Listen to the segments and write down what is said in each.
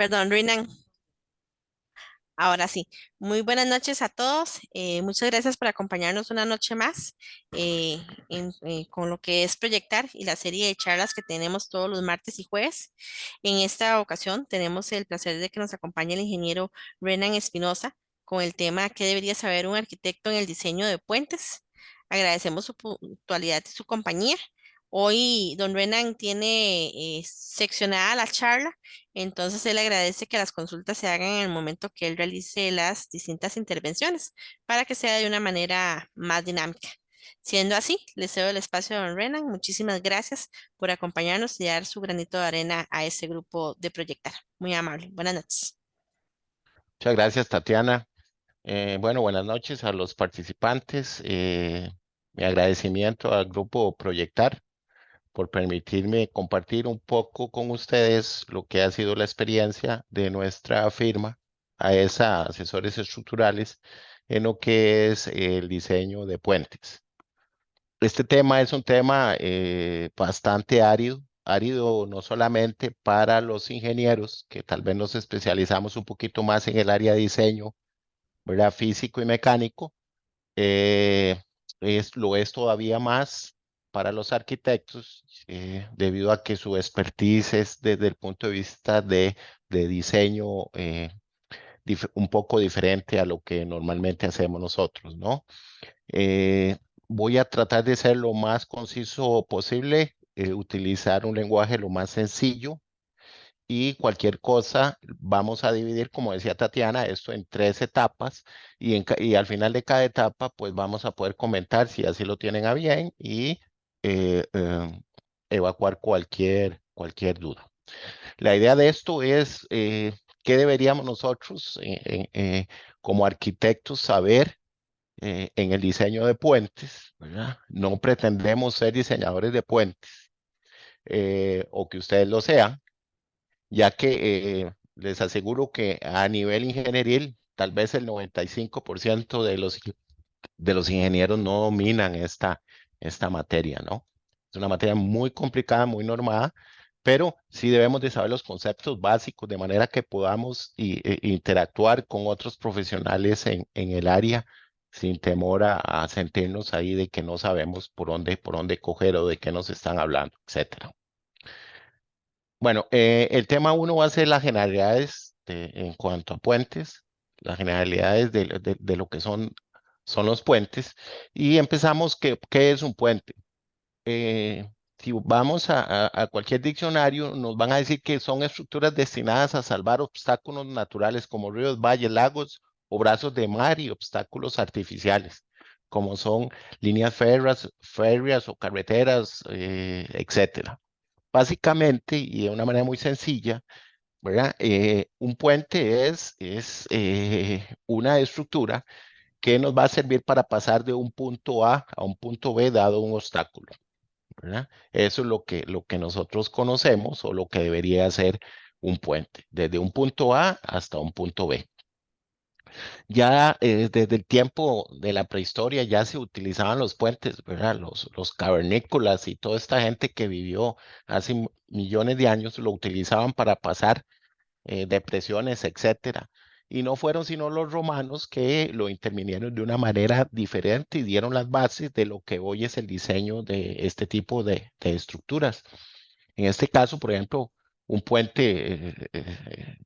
Perdón, Rinan. Ahora sí, muy buenas noches a todos. Muchas gracias por acompañarnos una noche más con lo que es Proyectar y la serie de charlas que tenemos todos los martes y jueves. En esta ocasión tenemos el placer de que nos acompañe el ingeniero Renan Espinosa con el tema ¿Qué debería saber un arquitecto en el diseño de puentes? Agradecemos su puntualidad y su compañía. Hoy don Renan tiene seccionada la charla. Entonces, él agradece que las consultas se hagan en el momento que él realice las distintas intervenciones para que sea de una manera más dinámica. Siendo así, le cedo el espacio a don Renan. Muchísimas gracias por acompañarnos y dar su granito de arena a ese grupo de Proyectar. Muy amable. Buenas noches. Muchas gracias, Tatiana. Bueno, buenas noches a los participantes. Mi agradecimiento al grupo Proyectar por permitirme compartir un poco con ustedes lo que ha sido la experiencia de nuestra firma, AESA Asesores Estructurales, en lo que es el diseño de puentes. Este tema es un tema bastante árido, árido no solamente para los ingenieros, que tal vez nos especializamos un poquito más en el área de diseño, ¿verdad? Físico y mecánico, eh, lo es todavía más para los arquitectos, debido a que su expertise es desde el punto de vista de diseño un poco diferente a lo que normalmente hacemos nosotros, ¿no? Eh, Voy a tratar de ser lo más conciso posible, utilizar un lenguaje lo más sencillo y cualquier cosa vamos a dividir, como decía Tatiana, esto en tres etapas y al final de cada etapa pues vamos a poder comentar si así lo tienen a bien y eh, eh, evacuar cualquier duda. La idea de esto es qué deberíamos nosotros como arquitectos saber en el diseño de puentes, ¿verdad? No pretendemos ser diseñadores de puentes o que ustedes lo sean, ya que les aseguro que a nivel ingenieril, tal vez el 95% de los ingenieros no dominan esta materia, ¿no? Es una materia muy complicada, muy normada, pero sí debemos de saber los conceptos básicos de manera que podamos interactuar con otros profesionales en el área sin temor a sentirnos ahí de que no sabemos por dónde coger o de qué nos están hablando, etcétera. Bueno, el tema uno va a ser las generalidades en cuanto a puentes, las generalidades de lo que son los puentes. Y empezamos, ¿qué es un puente? Eh, si vamos a cualquier diccionario, nos van a decir que son estructuras destinadas a salvar obstáculos naturales como ríos, valles, lagos o brazos de mar y obstáculos artificiales, como son líneas férreas o carreteras, etcétera. Básicamente, y de una manera muy sencilla, ¿verdad? Un puente es una estructura que nos va a servir para pasar de un punto A un punto B dado un obstáculo, ¿verdad? Eso es lo que nosotros conocemos o lo que debería ser un puente, desde un punto A hasta un punto B. Ya desde el tiempo de la prehistoria ya se utilizaban los puentes, ¿verdad? Los cavernícolas y toda esta gente que vivió hace millones de años lo utilizaban para pasar depresiones, etcétera. Y no fueron sino los romanos que lo intervinieron de una manera diferente y dieron las bases de lo que hoy es el diseño de este tipo de estructuras. En este caso, por ejemplo, un puente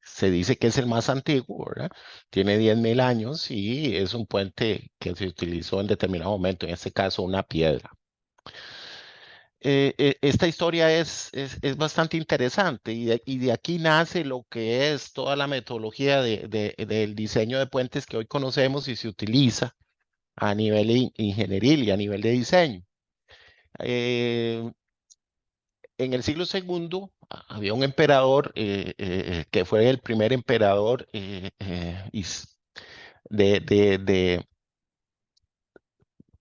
se dice que es el más antiguo, ¿verdad? Tiene 10.000 años y es un puente que se utilizó en determinado momento, en este caso una piedra. Esta historia es bastante interesante y de aquí nace lo que es toda la metodología del diseño de puentes que hoy conocemos y se utiliza a nivel ingenieril y a nivel de diseño. Eh, en el siglo segundo había un emperador que fue el primer emperador de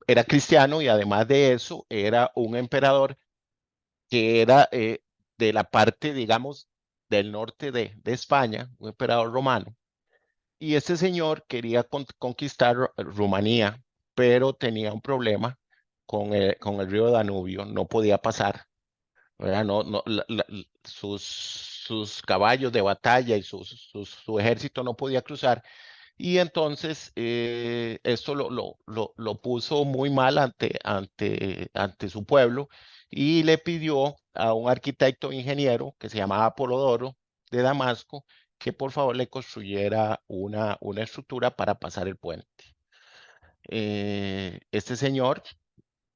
era cristiano y además de eso era un emperador que era de la parte, digamos, del norte de España, un emperador romano. Y este señor quería conquistar Rumanía, pero tenía un problema con el río Danubio, no podía pasar, ¿verdad? No, no, sus sus caballos de batalla y su ejército no podía cruzar. Y entonces esto lo puso muy mal ante su pueblo y le pidió a un arquitecto e ingeniero que se llamaba Apolodoro de Damasco que por favor le construyera una estructura para pasar el puente. Este señor,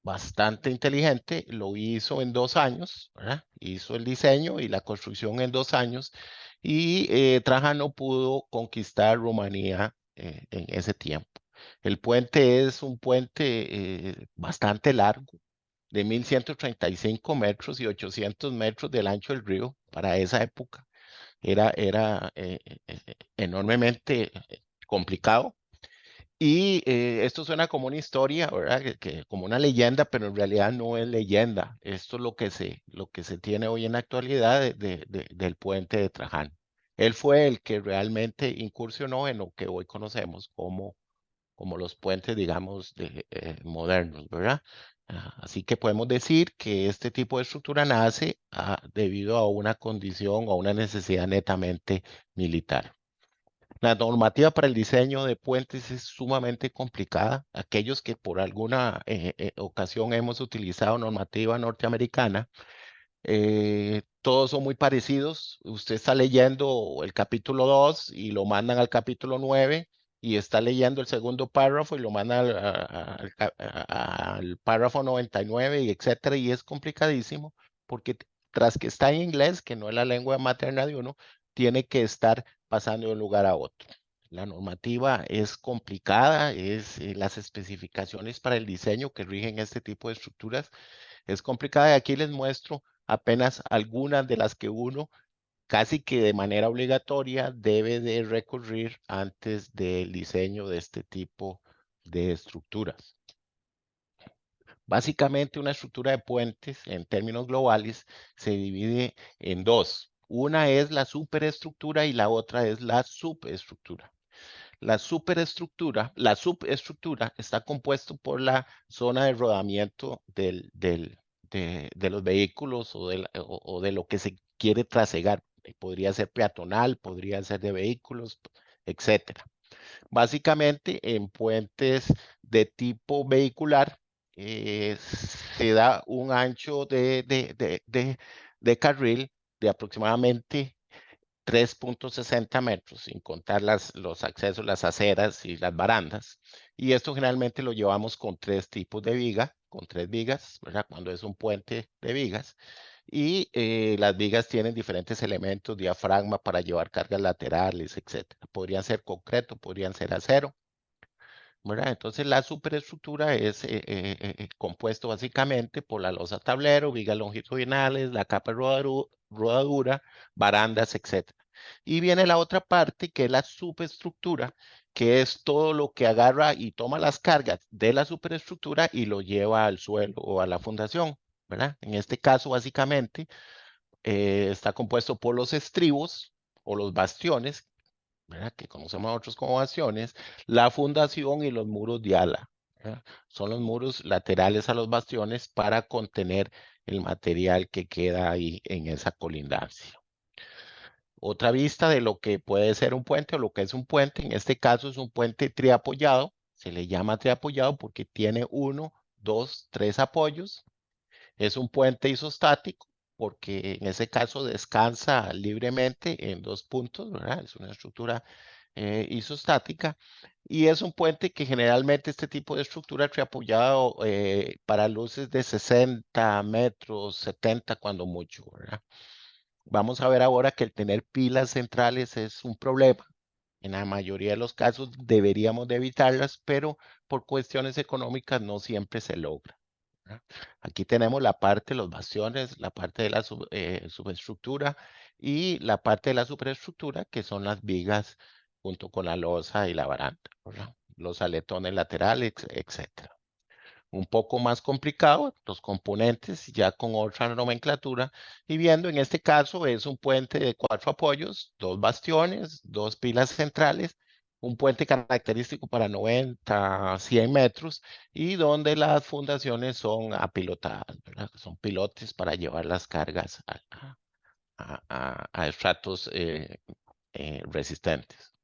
bastante inteligente, lo hizo en 2 años, ¿verdad? Hizo el diseño y la construcción en 2 años y Trajano pudo conquistar Rumanía en ese tiempo. El puente es un puente bastante largo, de 1135 metros y 800 metros del ancho del río para esa época. Era enormemente complicado y esto suena como una historia, ¿verdad? Como una leyenda, pero en realidad no es leyenda. Esto es lo que se tiene hoy en la actualidad del puente de Trajano. Él fue el que realmente incursionó en lo que hoy conocemos como los puentes, digamos, modernos, ¿verdad? Así que podemos decir que este tipo de estructura nace debido a una condición o una necesidad netamente militar. La normativa para el diseño de puentes es sumamente complicada. Aquellos que por alguna ocasión hemos utilizado normativa norteamericana, todos son muy parecidos. Usted está leyendo el capítulo 2 y lo mandan al capítulo 9 y está leyendo el segundo párrafo y lo mandan al párrafo 99 y etcétera. Y es complicadísimo porque tras que está en inglés, que no es la lengua materna de uno, tiene que estar pasando de un lugar a otro. La normativa es complicada, las especificaciones para el diseño que rigen este tipo de estructuras es complicada y aquí les muestro apenas algunas de las que uno casi que de manera obligatoria debe de recurrir antes del diseño de este tipo de estructuras. Básicamente una estructura de puentes en términos globales se divide en dos. Una es la superestructura y la otra es la subestructura. La subestructura está compuesto por la zona de rodamiento de los vehículos o de lo que se quiere trasegar. Podría ser peatonal, podría ser de vehículos, etcétera. Básicamente, en puentes de tipo vehicular, se da un ancho de carril de aproximadamente 3,60 metros, sin contar los accesos, las aceras y las barandas. Y esto generalmente lo llevamos con 3 tipos de viga, con 3 vigas, ¿verdad? Cuando es un puente de vigas. Y las vigas tienen diferentes elementos, diafragma para llevar cargas laterales, etcétera. Podrían ser concreto, podrían ser acero, ¿verdad? Entonces la superestructura es compuesto básicamente por la losa tablero, vigas longitudinales, la capa de rodadura, barandas, etcétera. Y viene la otra parte que es la superestructura, que es todo lo que agarra y toma las cargas de la superestructura y lo lleva al suelo o a la fundación, ¿verdad? En este caso, básicamente, está compuesto por los estribos o los bastiones, ¿verdad? Que conocemos nosotros como bastiones, la fundación y los muros de ala, ¿verdad? Son los muros laterales a los bastiones para contener el material que queda ahí en esa colindancia. Otra vista de lo que puede ser un puente o lo que es un puente, en este caso es un puente triapoyado, se le llama triapoyado porque tiene uno, dos, tres apoyos. Es un puente isostático porque en ese caso descansa libremente en 2 puntos, ¿verdad? Es una estructura isostática y es un puente que generalmente este tipo de estructura triapoyado para luces de 60 metros, 70 cuando mucho, ¿verdad? Vamos a ver ahora que el tener pilas centrales es un problema. En la mayoría de los casos deberíamos de evitarlas, pero por cuestiones económicas no siempre se logra, ¿verdad? Aquí tenemos la parte de los bastiones, la parte de la subestructura y la parte de la superestructura, que son las vigas junto con la losa y la baranda, ¿verdad? Los aletones laterales, etcétera. Un poco más complicado, los componentes ya con otra nomenclatura, y viendo en este caso es un puente de 4 apoyos, 2 bastiones, 2 pilas centrales, un puente característico para 90, 100 metros y donde las fundaciones son apilotadas, ¿verdad? Son pilotes para llevar las cargas a estratos resistentes.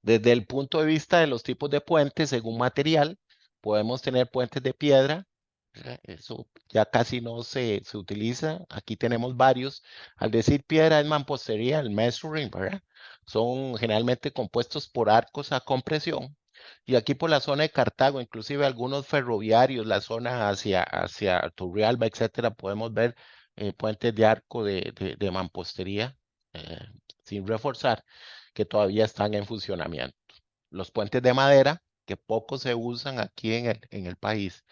Desde el punto de vista de los tipos de puentes, según material, podemos tener puentes de piedra. ¿Verdad? Eso ya casi no se utiliza. Aquí tenemos varios. Al decir piedra es mampostería, el measuring, ¿verdad? Son generalmente compuestos por arcos a compresión. Y aquí por la zona de Cartago, inclusive algunos ferroviarios, la zona hacia Turrialba, etcétera, podemos ver puentes de arco de mampostería eh, sin reforzar que todavía están en funcionamiento. Los puentes de madera, que poco se usan aquí en el país,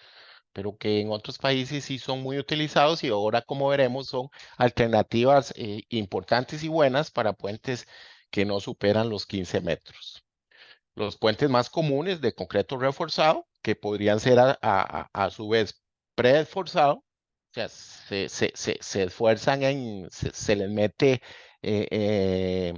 pero que en otros países sí son muy utilizados y ahora, como veremos, son alternativas importantes y buenas para puentes que no superan los 15 metros. Los puentes más comunes de concreto reforzado, que podrían ser a su vez preesforzado, o sea, se esfuerzan se les mete eh, eh,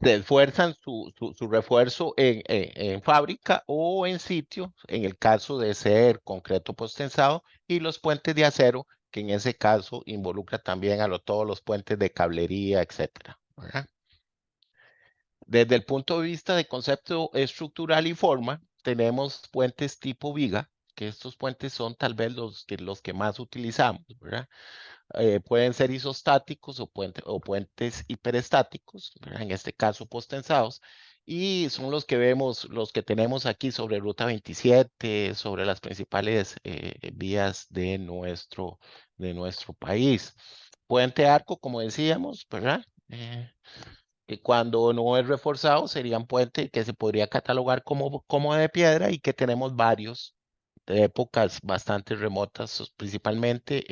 se esfuerzan su refuerzo en fábrica o en sitio, en el caso de ser concreto postensado, y los puentes de acero, que en ese caso involucra también todos los puentes de cablería, etcétera, ¿verdad? Desde el punto de vista de concepto estructural y forma, tenemos puentes tipo viga, que estos puentes son tal vez los que más utilizamos, ¿verdad? Pueden ser isostáticos o puentes hiperestáticos, ¿verdad? En este caso postensados, y son los que vemos, los que tenemos aquí sobre Ruta 27, sobre las principales vías de nuestro país. Puente arco, como decíamos, ¿verdad? Que cuando no es reforzado serían puentes que se podría catalogar como de piedra y que tenemos varios de épocas bastante remotas, principalmente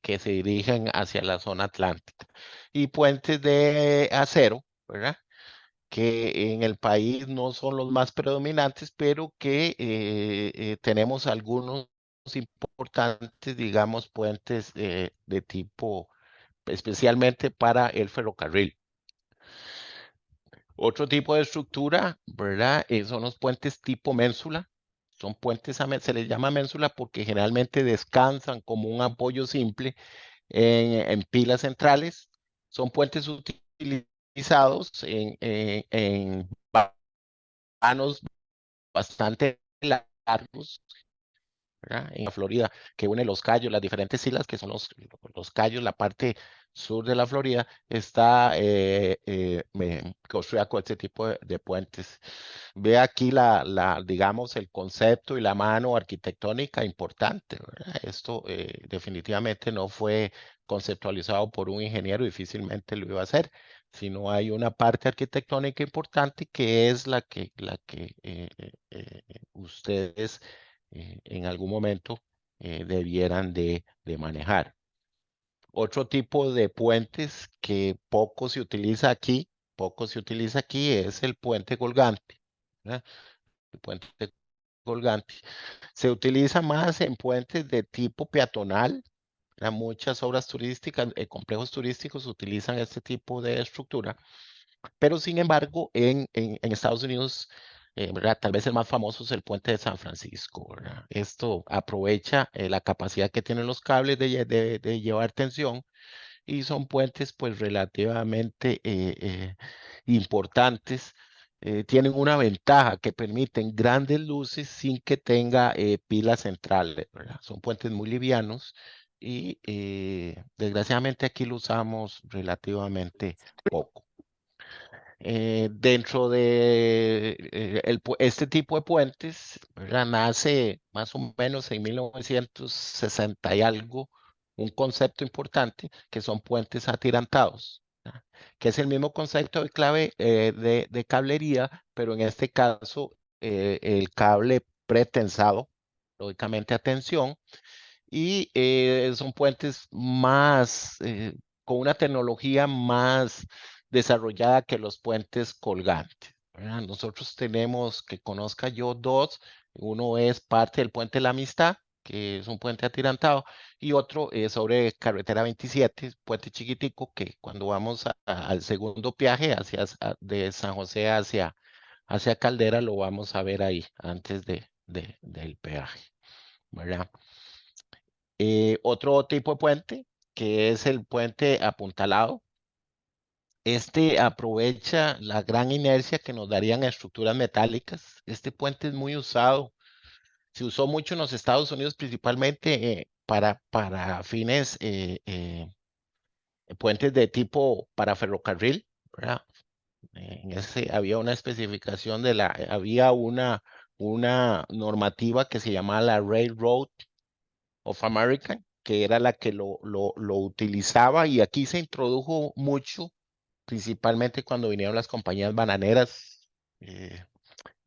que se dirigen hacia la zona atlántica. Y puentes de acero, ¿verdad? Que en el país no son los más predominantes, pero que tenemos algunos importantes, digamos, puentes de tipo, especialmente para el ferrocarril. Otro tipo de estructura, ¿verdad? Son los puentes tipo ménsula. Son puentes, se les llama ménsula porque generalmente descansan como un apoyo simple en pilas centrales. Son puentes utilizados en vanos bastante largos, ¿verdad? En la Florida, que une los Cayos, las diferentes islas que son los Cayos, la parte sur de la Florida, está construida con este tipo de puentes. Ve aquí digamos, el concepto y la mano arquitectónica importante, ¿verdad? Esto definitivamente no fue conceptualizado por un ingeniero, difícilmente lo iba a hacer, sino hay una parte arquitectónica importante que es la que ustedes en algún momento debieran de manejar. Otro tipo de puentes que poco se utiliza aquí es el puente colgante, ¿verdad? El puente colgante. Se utiliza más en puentes de tipo peatonal. Muchas obras turísticas, complejos turísticos utilizan este tipo de estructura, pero sin embargo, en Estados Unidos, ¿verdad? Tal vez el más famoso es el puente de San Francisco, ¿verdad? Esto aprovecha la capacidad que tienen los cables de llevar tensión y son puentes pues relativamente importantes. Tienen una ventaja que permiten grandes luces sin que tenga pilas centrales, ¿verdad? Son puentes muy livianos y desgraciadamente aquí lo usamos relativamente poco. Dentro de este tipo de puentes, ¿verdad? Nace más o menos en 1960 y algo un concepto importante que son puentes atirantados, ¿verdad? Que es el mismo concepto de clave de cablería, pero en este caso el cable pretensado, lógicamente a tensión, y son puentes con una tecnología más desarrollada que los puentes colgantes, ¿verdad? Nosotros tenemos, que conozca yo, dos. Uno es parte del puente de la Amistad, que es un puente atirantado, y otro es sobre carretera 27, puente chiquitico, que cuando vamos al segundo viaje de San José hacia Caldera, lo vamos a ver ahí antes del peaje, ¿verdad? Otro tipo de puente que es el puente apuntalado. Este aprovecha la gran inercia que nos darían estructuras metálicas. Este puente es muy usado. Se usó mucho en los Estados Unidos, principalmente para fines puentes de tipo para ferrocarril, ¿verdad? En ese había una especificación había una normativa que se llamaba la Railroad of America, que era la que lo utilizaba, y aquí se introdujo mucho, principalmente cuando vinieron las compañías bananeras.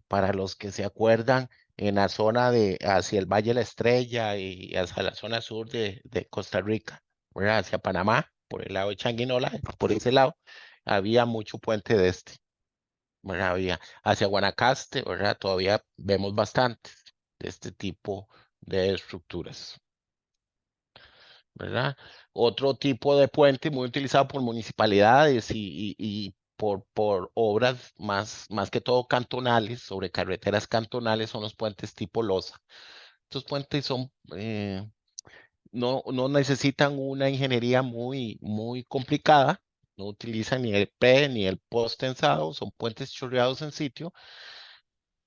Para los que se acuerdan, en la zona hacia el Valle de la Estrella y hacia la zona sur de Costa Rica, ¿verdad? Hacia Panamá, por el lado de Changuinola, por ese lado, había mucho puente de este, ¿verdad? Había hacia Guanacaste, ¿verdad? Todavía vemos bastantes de este tipo de estructuras, ¿verdad? Otro tipo de puente muy utilizado por municipalidades y por obras más que todo cantonales, sobre carreteras cantonales, son los puentes tipo losa. Estos puentes no necesitan una ingeniería muy complicada, no utilizan ni el pre ni el post tensado, son puentes chorreados en sitio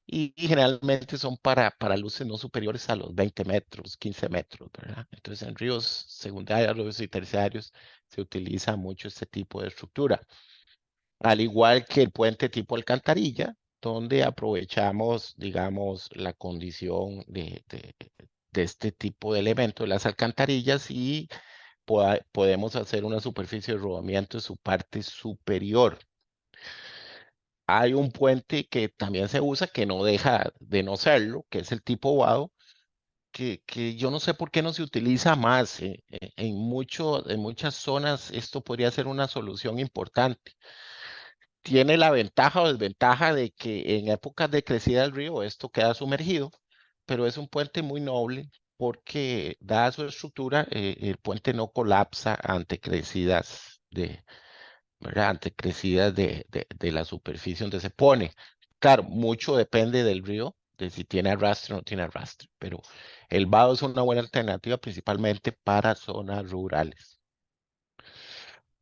y generalmente son para luces no superiores a los 20 metros, 15 metros, ¿verdad? Entonces en ríos secundarios y terciarios se utiliza mucho este tipo de estructura, al igual que el puente tipo alcantarilla, donde aprovechamos, digamos, la condición de este tipo de elemento de las alcantarillas y podemos hacer una superficie de rodamiento en su parte superior. Hay un puente que también se usa, que no deja de no serlo, que es el tipo vado, que yo no sé por qué no se utiliza más. En muchas zonas esto podría ser una solución importante. Tiene la ventaja o desventaja de que en épocas de crecida del río esto queda sumergido, pero es un puente muy noble porque, dada su estructura, el puente no colapsa ante crecidas ¿verdad? Ante crecidas de la superficie donde se pone. Claro, mucho depende del río, de si tiene arrastre o no tiene arrastre, pero el vado es una buena alternativa principalmente para zonas rurales,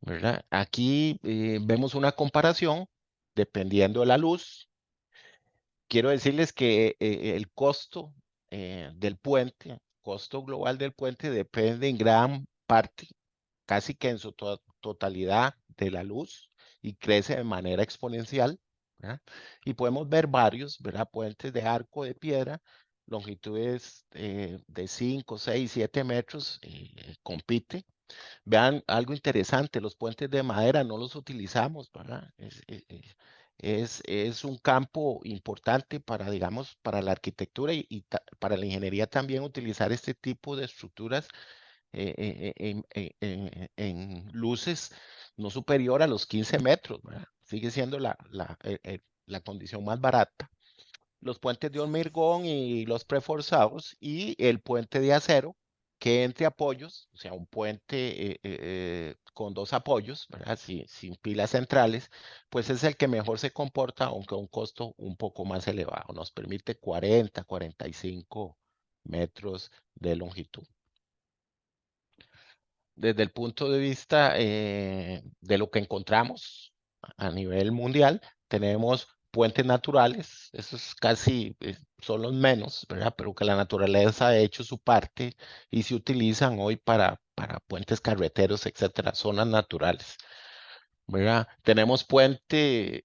¿verdad? Aquí vemos una comparación dependiendo de la luz. Quiero decirles que el costo del puente, costo global del puente depende en gran parte, casi que en su totalidad, de la luz, y crece de manera exponencial, ¿verdad? Y podemos ver varios, ¿verdad? Puentes de arco de piedra, longitudes de 5, 6, 7 metros, compite. Vean algo interesante, los puentes de madera no los utilizamos, ¿verdad? Es un campo importante para, digamos, para la arquitectura para la ingeniería también utilizar este tipo de estructuras en luces no superior a los 15 metros, ¿verdad? Sigue siendo la condición más barata. Los puentes de hormigón y los preforzados y el puente de acero que entre apoyos, o sea, un puente con dos apoyos, ¿verdad? Sin pilas centrales, pues es el que mejor se comporta, aunque a un costo un poco más elevado. Nos permite 45 metros de longitud. Desde el punto de vista de lo que encontramos a nivel mundial, tenemos puentes naturales, esos casi son los menos, ¿verdad? Pero que la naturaleza ha hecho su parte y se utilizan hoy para puentes carreteros, etcétera, zonas naturales, ¿verdad? Tenemos puente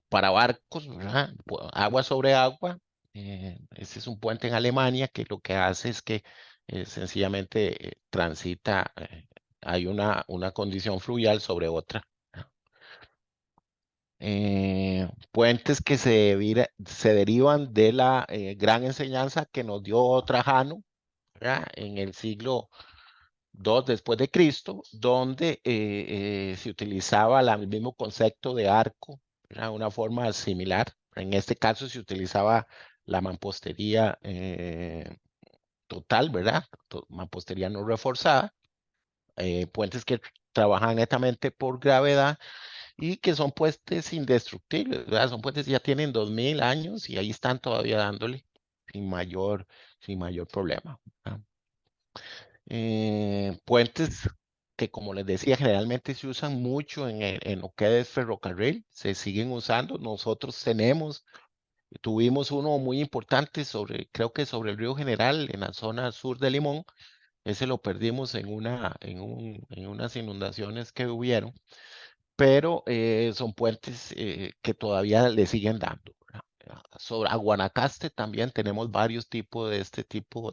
para barcos, ¿verdad? Agua sobre agua. Ese es un puente en Alemania que lo que hace es que sencillamente transita, hay una condición fluvial sobre otra. ¿No? Puentes que se derivan de la gran enseñanza que nos dio Trajano, ¿verdad? En el siglo II después de Cristo, donde se utilizaba el mismo concepto de arco, ¿verdad? Una forma similar. En este caso se utilizaba la mampostería total, ¿verdad? Mampostería no reforzada, puentes que trabajan netamente por gravedad y que son puentes indestructibles, ¿verdad? Son puentes que ya tienen 2000 años y ahí están todavía dándole sin mayor, sin mayor problema, ¿verdad? Puentes que, como les decía, generalmente se usan mucho en lo que es ferrocarril, se siguen usando. Nosotros tuvimos uno muy importante creo que sobre el Río General, en la zona sur de Limón. Ese lo perdimos en unas inundaciones que hubieron, pero son puentes que todavía le siguen dando, ¿verdad? Sobre a Guanacaste también tenemos varios tipos de este tipo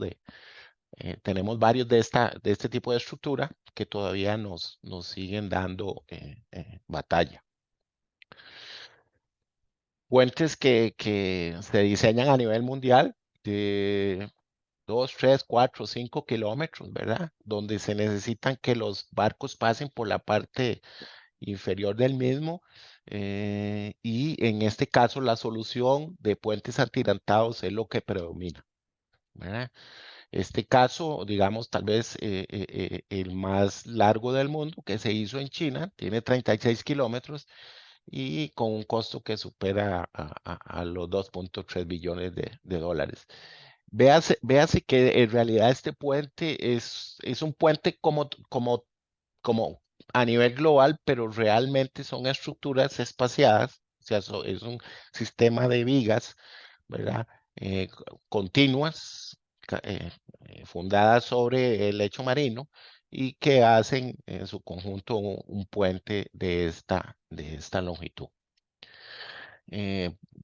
tenemos varios de este tipo de estructura que todavía nos siguen dando batalla. Puentes que se diseñan a nivel mundial de 2, 3, 4, 5 kilómetros, ¿verdad? Donde se necesitan que los barcos pasen por la parte inferior del mismo. Y en este caso la solución de puentes atirantados es lo que predomina, ¿verdad? Este caso, digamos, tal vez el más largo del mundo que se hizo en China, tiene 36 kilómetros y con un costo que supera a los 2,3 billones de dólares. Véase que en realidad este puente es un puente como a nivel global, pero realmente son estructuras espaciadas, o sea, es un sistema de vigas, ¿verdad? Continuas, fundadas sobre el lecho marino y que hacen en su conjunto un puente de esta longitud.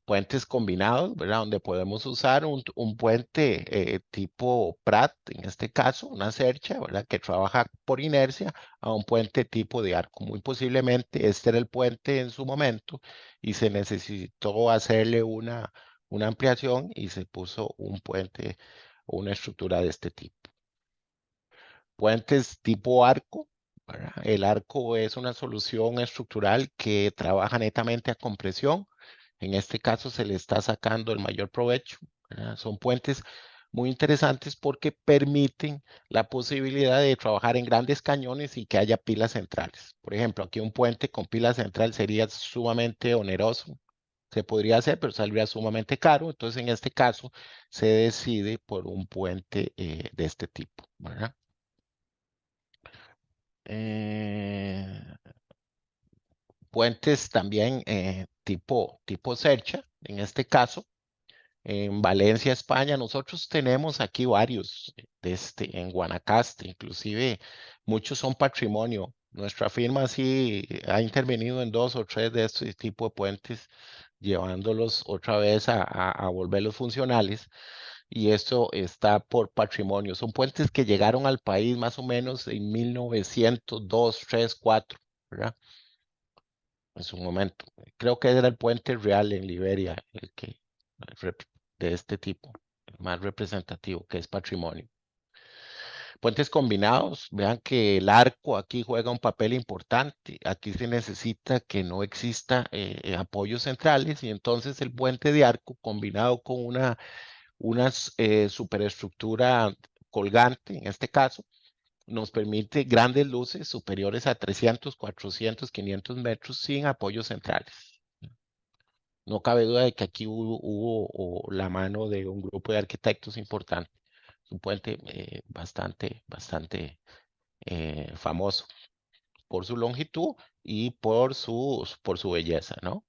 Puentes combinados, ¿verdad? Donde podemos usar un puente tipo Pratt, en este caso, una cercha, ¿verdad? Que trabaja por inercia, a un puente tipo de arco. Muy posiblemente este era el puente en su momento y se necesitó hacerle una ampliación y se puso un puente o una estructura de este tipo. Puentes tipo arco, ¿verdad? El arco es una solución estructural que trabaja netamente a compresión. En este caso se le está sacando el mayor provecho, ¿verdad? Son puentes muy interesantes porque permiten la posibilidad de trabajar en grandes cañones y que haya pilas centrales. Por ejemplo, aquí un puente con pila central sería sumamente oneroso. Se podría hacer, pero saldría sumamente caro. Entonces, en este caso, se decide por un puente de este tipo, ¿verdad? Eh, Puentes también tipo Cercha, en este caso, en Valencia, España. Nosotros tenemos aquí varios en Guanacaste, inclusive muchos son patrimonio. Nuestra firma sí ha intervenido en 2 o 3 de estos tipos de puentes, llevándolos otra vez a volverlos funcionales. Y esto está por patrimonio. Son puentes que llegaron al país más o menos en 1902, 3, 4, ¿verdad? En su momento. Creo que era el puente real en Liberia, rep- de este tipo, el más representativo, que es patrimonio. Puentes combinados, vean que el arco aquí juega un papel importante. Aquí se necesita que no exista apoyos centrales y entonces el puente de arco combinado con una superestructura colgante, en este caso, nos permite grandes luces superiores a 300, 400, 500 metros sin apoyos centrales. No cabe duda de que aquí hubo la mano de un grupo de arquitectos importante. Es un puente bastante famoso por su longitud y por su belleza, ¿no?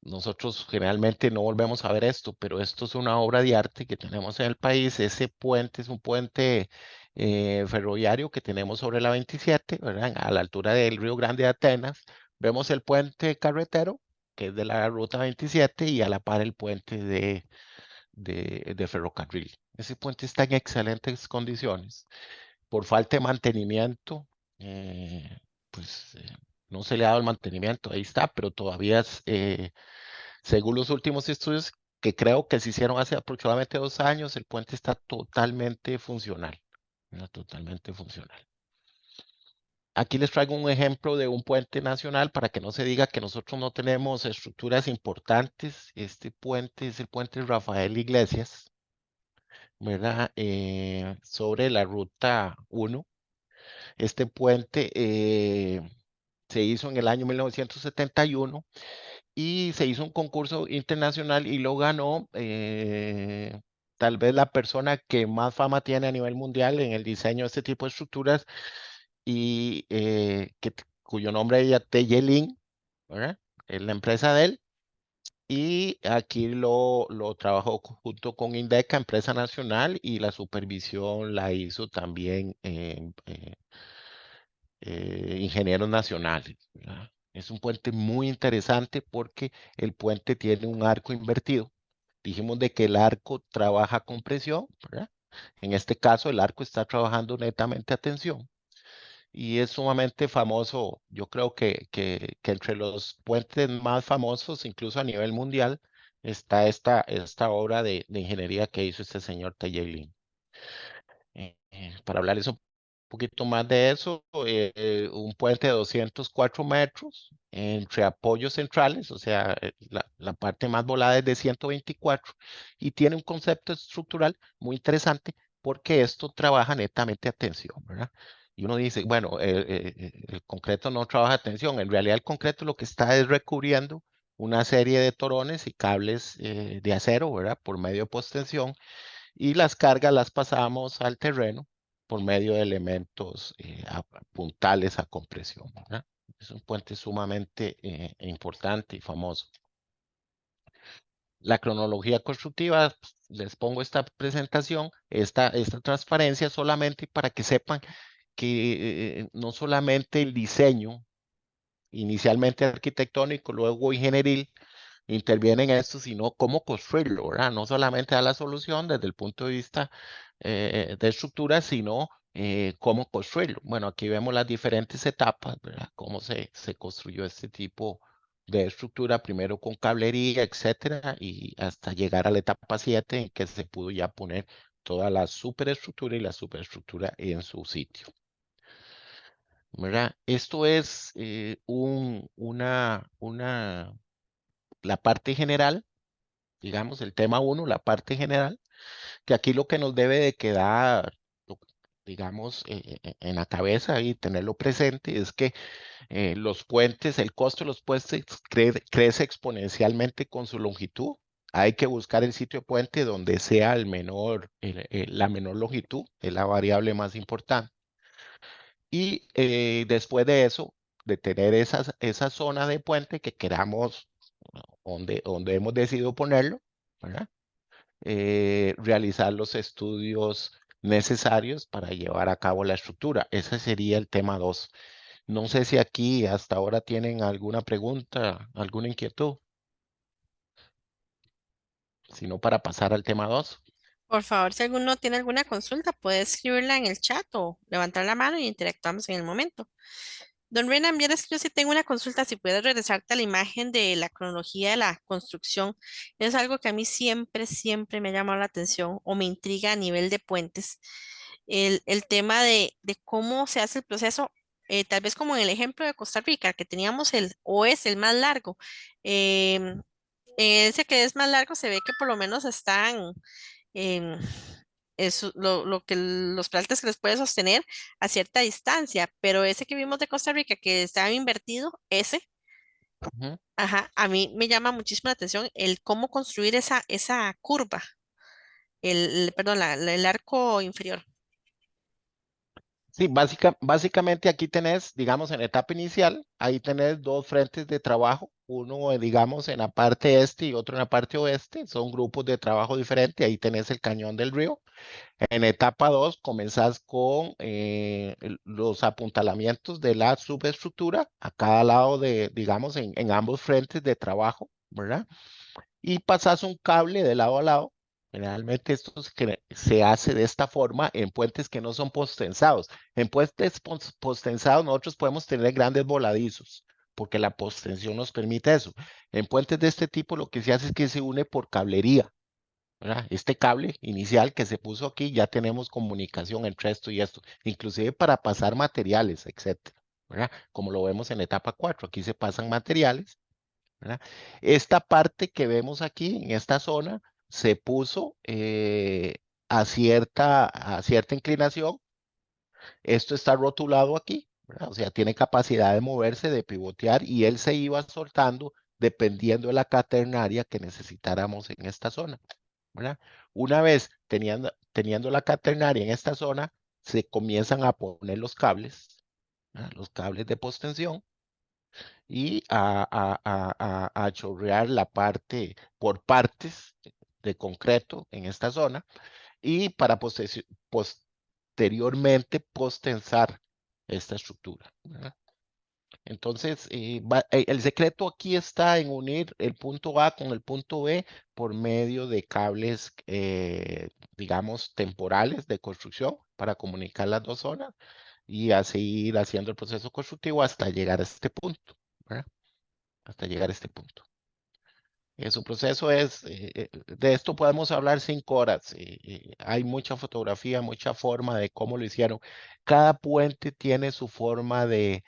Nosotros generalmente no volvemos a ver esto, pero esto es una obra de arte que tenemos en el país. Ese puente es un puente ferroviario que tenemos sobre la 27, ¿verdad? A la altura del Río Grande de Atenas. Vemos el puente carretero, que es de la ruta 27, y a la par el puente de ferrocarril. Ese puente está en excelentes condiciones. Por falta de mantenimiento, eh, pues no se le ha dado el mantenimiento, ahí está, pero todavía según los últimos estudios que creo que se hicieron hace aproximadamente 2 años, el puente está totalmente funcional, ¿no? Totalmente funcional. Aquí les traigo un ejemplo de un puente nacional para que no se diga que nosotros no tenemos estructuras importantes. Este puente es el puente Rafael Iglesias, ¿verdad? Sobre la ruta 1. Este puente se hizo en el año 1971 y se hizo un concurso internacional y lo ganó. tal vez la persona que más fama tiene a nivel mundial en el diseño de este tipo de estructuras y cuyo nombre es TJ Lin, ¿verdad? Es la empresa de él. Y aquí lo trabajó junto con Indeca, empresa nacional, y la supervisión la hizo también ingenieros nacionales, ¿verdad? Es un puente muy interesante porque el puente tiene un arco invertido. Dijimos de que el arco trabaja con presión, ¿verdad? En este caso, el arco está trabajando netamente a tensión y es sumamente famoso. Yo creo que entre los puentes más famosos, incluso a nivel mundial, está esta obra de ingeniería que hizo este señor Tejelín. Para hablarles un poquito más de eso, un puente de 204 metros entre apoyos centrales, o sea, la parte más volada es de 124 y tiene un concepto estructural muy interesante porque esto trabaja netamente a tensión, ¿verdad? Y uno dice, bueno, el concreto no trabaja a tensión, en realidad el concreto lo que está es recubriendo una serie de torones y cables de acero, ¿verdad? Por medio de postensión y las cargas las pasamos al terreno por medio de elementos puntales a compresión, ¿verdad? Es un puente sumamente importante y famoso. La cronología constructiva, pues, les pongo esta presentación, esta transparencia solamente para que sepan que no solamente el diseño, inicialmente arquitectónico, luego ingenieril, interviene en esto, sino cómo construirlo, ¿verdad? No solamente da la solución desde el punto de vista de estructura, sino cómo construirlo. Bueno, aquí vemos las diferentes etapas, ¿verdad? Cómo se construyó este tipo de estructura, primero con cablería, etcétera, y hasta llegar a la etapa 7 en que se pudo ya poner toda la superestructura y la superestructura en su sitio, ¿verdad? Esto es la parte general, digamos, el tema uno, la parte general, que aquí lo que nos debe de quedar, digamos, en la cabeza y tenerlo presente es que los puentes, el costo de los puentes crece exponencialmente con su longitud. Hay que buscar el sitio de puente donde sea la menor longitud, es la variable más importante. Y después de eso, de tener esa zona de puente que queramos, donde hemos decidido ponerlo, ¿verdad? Realizar los estudios necesarios para llevar a cabo la estructura. Ese sería el tema 2. No sé si aquí hasta ahora tienen alguna pregunta, alguna inquietud, sino para pasar al tema 2. Por favor, si alguno tiene alguna consulta, puede escribirla en el chat o levantar la mano y interactuamos en el momento. Don Renan, vieras que yo sí tengo una consulta, si puedes regresarte a la imagen de la cronología de la construcción. Es algo que a mí siempre, siempre me ha llamado la atención o me intriga a nivel de puentes. El tema de cómo se hace el proceso, tal vez como en el ejemplo de Costa Rica, que teníamos o es el más largo. em, Ese que es más largo se ve que por lo menos están em, lo que los plantas que les puede sostener a cierta distancia, pero ese que vimos de Costa Rica que estaba invertido, ese, Ujú. ajá, a mí me llama muchísimo la atención el cómo construir esa curva, perdón, el arco inferior. Sí, básicamente aquí tenés, digamos, en etapa inicial, ahí tenés dos frentes de trabajo, uno, digamos, en la parte este y otro en la parte oeste, son grupos de trabajo diferentes, ahí tenés el cañón del río. En etapa 2 comenzás con los apuntalamientos de la subestructura a cada lado digamos, en ambos frentes de trabajo, ¿verdad? Y pasas un cable de lado a lado. Generalmente esto se hace de esta forma en puentes que no son postensados. En puentes postensados nosotros podemos tener grandes voladizos porque la postensión nos permite eso. En puentes de este tipo lo que se hace es que se une por cablería, ¿verdad? Este cable inicial que se puso aquí, ya tenemos comunicación entre esto y esto, inclusive para pasar materiales, etcétera, ¿verdad? Como lo vemos en etapa 4, aquí se pasan materiales, ¿verdad? Esta parte que vemos aquí, en esta zona, se puso a cierta inclinación. Esto está rotulado aquí, ¿verdad? O sea, tiene capacidad de moverse, de pivotear, y él se iba soltando dependiendo de la caternaria que necesitáramos en esta zona. ¿verdad? Una vez teniendo la catenaria en esta zona, se comienzan a poner los cables, ¿verdad? Los cables de postensión y a chorrear la parte por partes de concreto en esta zona y para posteriormente postensar esta estructura, ¿verdad? Entonces, el secreto aquí está en unir el punto A con el punto B por medio de cables, digamos, temporales de construcción para comunicar las dos zonas y así ir haciendo el proceso constructivo hasta llegar a este punto, ¿verdad? Hasta llegar a este punto. Su proceso de esto podemos hablar 5 horas. Hay mucha fotografía, mucha forma de cómo lo hicieron. Cada puente tiene su forma de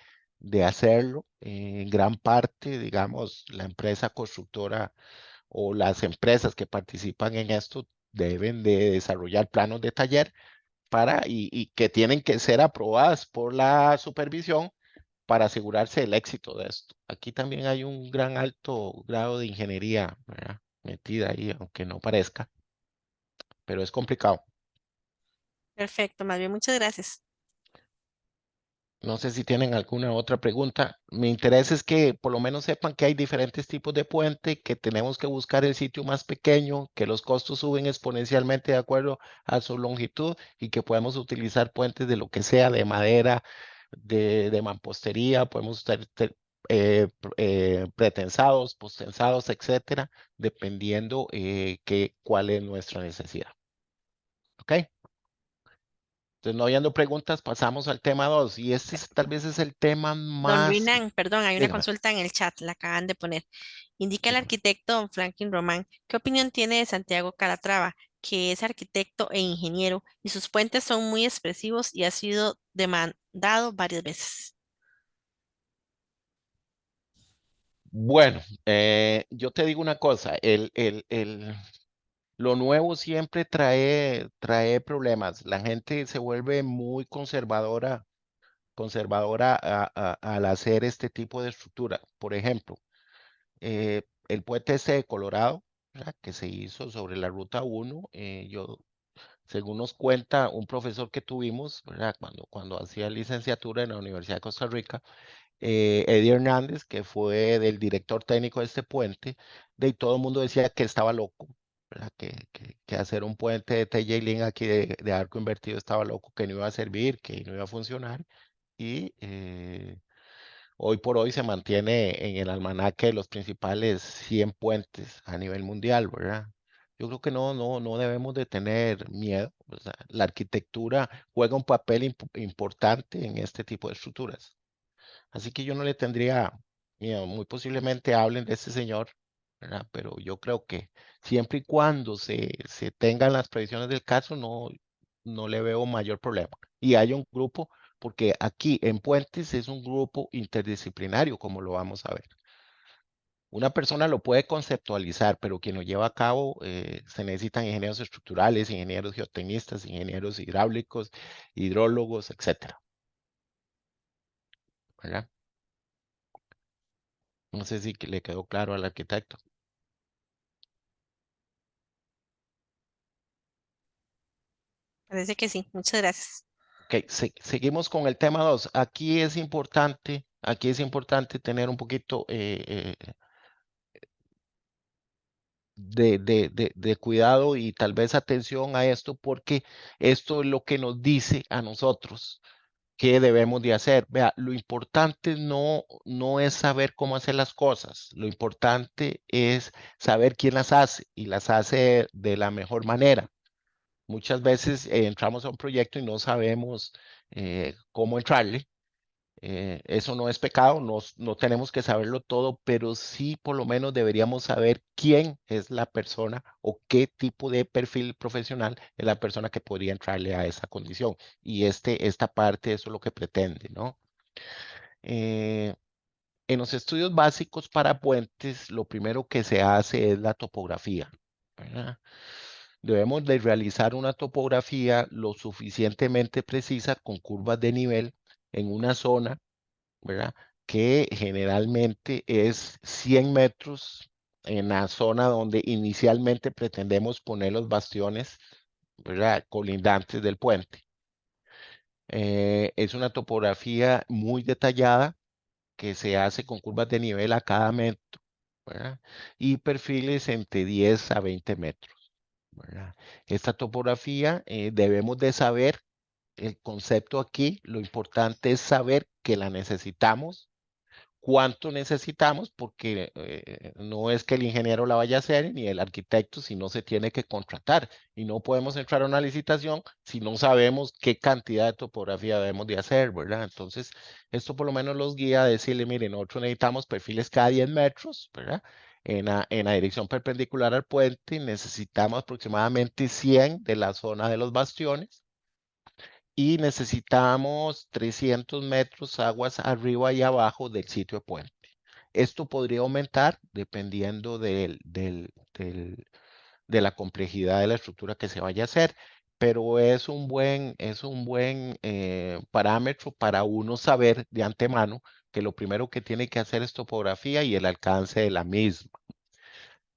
hacerlo. En gran parte, digamos, la empresa constructora o las empresas que participan en esto deben de desarrollar planos de taller y que tienen que ser aprobadas por la supervisión para asegurarse el éxito de esto. Aquí también hay un gran alto grado de ingeniería, ¿verdad? Metida ahí, aunque no parezca, pero es complicado. Perfecto, más bien, muchas gracias. No sé si tienen alguna otra pregunta. Mi interés es que por lo menos sepan que hay diferentes tipos de puente, que tenemos que buscar el sitio más pequeño, que los costos suben exponencialmente de acuerdo a su longitud y que podemos utilizar puentes de lo que sea, de madera, de mampostería, podemos usar pretensados, postensados, etcétera, dependiendo cuál es nuestra necesidad. ¿Ok? Entonces, no habiendo preguntas, pasamos al tema 2. Y tal vez es el tema Don más. Ruinan, perdón, hay una Dígame, consulta en el chat, la acaban de poner. Indica el dígame. arquitecto don Franklin Román, ¿qué opinión tiene de Santiago Calatrava, que es arquitecto e ingeniero y sus puentes son muy expresivos y ha sido demandado varias veces? Bueno, yo te digo una cosa, lo nuevo siempre trae problemas. La gente se vuelve muy conservadora al hacer este tipo de estructura. Por ejemplo, el puente este de Colorado, ¿verdad? Que se hizo sobre la Ruta 1, según nos cuenta un profesor que tuvimos, ¿verdad? Cuando hacía licenciatura en la Universidad de Costa Rica, Eddie Hernández, que fue del director técnico de este puente, de y todo el mundo decía que estaba loco, ¿verdad? Que hacer un puente de TJ Link aquí de arco invertido estaba loco, que no iba a servir, que no iba a funcionar. Y hoy por hoy se mantiene en el almanaque de los principales 100 puentes a nivel mundial, ¿verdad? Yo creo que no debemos de tener miedo. O sea, la arquitectura juega un papel importante en este tipo de estructuras. Así que yo no le tendría miedo. Muy posiblemente hablen de este señor, ¿verdad? Pero yo creo que siempre y cuando se tengan las previsiones del caso, no le veo mayor problema. Y hay un grupo, porque aquí en Puentes es un grupo interdisciplinario, como lo vamos a ver. Una persona lo puede conceptualizar, pero quien lo lleva a cabo se necesitan ingenieros estructurales, ingenieros geotecnistas, ingenieros hidráulicos, hidrólogos, etcétera, ¿verdad? No sé si le quedó claro al arquitecto. Parece que sí, muchas gracias. Ok, seguimos con el tema 2. Aquí es importante tener un poquito de cuidado y tal vez atención a esto porque esto es lo que nos dice a nosotros qué debemos de hacer. Vea, lo importante no es saber cómo hacer las cosas, lo importante es saber quién las hace y las hace de la mejor manera. Muchas veces entramos a un proyecto y no sabemos cómo entrarle. Eso no es pecado, no tenemos que saberlo todo, pero sí por lo menos deberíamos saber quién es la persona o qué tipo de perfil profesional es la persona que podría entrarle a esa condición. Y esta parte, eso es lo que pretende, ¿no? Eh, en los estudios básicos para puentes, lo primero que se hace es la topografía, ¿verdad? Debemos de realizar una topografía lo suficientemente precisa con curvas de nivel en una zona, ¿verdad? Que generalmente es 100 metros en la zona donde inicialmente pretendemos poner los bastiones, ¿verdad? Colindantes del puente. Es una topografía muy detallada que se hace con curvas de nivel a cada metro, ¿verdad? Y perfiles entre 10 a 20 metros, ¿verdad? Esta topografía debemos de saber el concepto aquí, lo importante es saber que la necesitamos, cuánto necesitamos, porque no es que el ingeniero la vaya a hacer ni el arquitecto, sino se tiene que contratar. Y no podemos entrar a una licitación si no sabemos qué cantidad de topografía debemos de hacer, ¿verdad? Entonces, esto por lo menos los guía a decirle, miren, nosotros necesitamos perfiles cada 10 metros, ¿verdad? En la dirección perpendicular al puente necesitamos aproximadamente 100 de la zona de los bastiones y necesitamos 300 metros aguas arriba y abajo del sitio de puente. Esto podría aumentar dependiendo de la complejidad de la estructura que se vaya a hacer, pero es un buen parámetro para uno saber de antemano que lo primero que tiene que hacer es topografía y el alcance de la misma.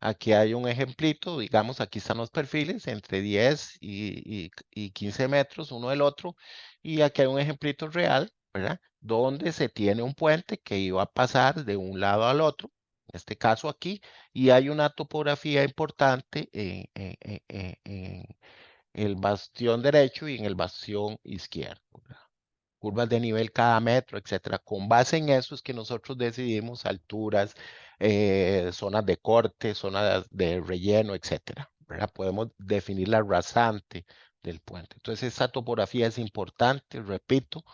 Aquí hay un ejemplito, digamos, aquí están los perfiles entre 10 y 15 metros uno del otro, y aquí hay un ejemplito real, ¿verdad? Donde se tiene un puente que iba a pasar de un lado al otro, en este caso aquí, y hay una topografía importante en el bastión derecho y en el bastión izquierdo, ¿verdad? Curvas de nivel cada metro, etcétera. Con base en eso es que nosotros decidimos alturas, zonas de corte, zonas de relleno, etcétera, ¿verdad? Podemos definir la rasante del puente. Entonces, esa topografía es importante, repito,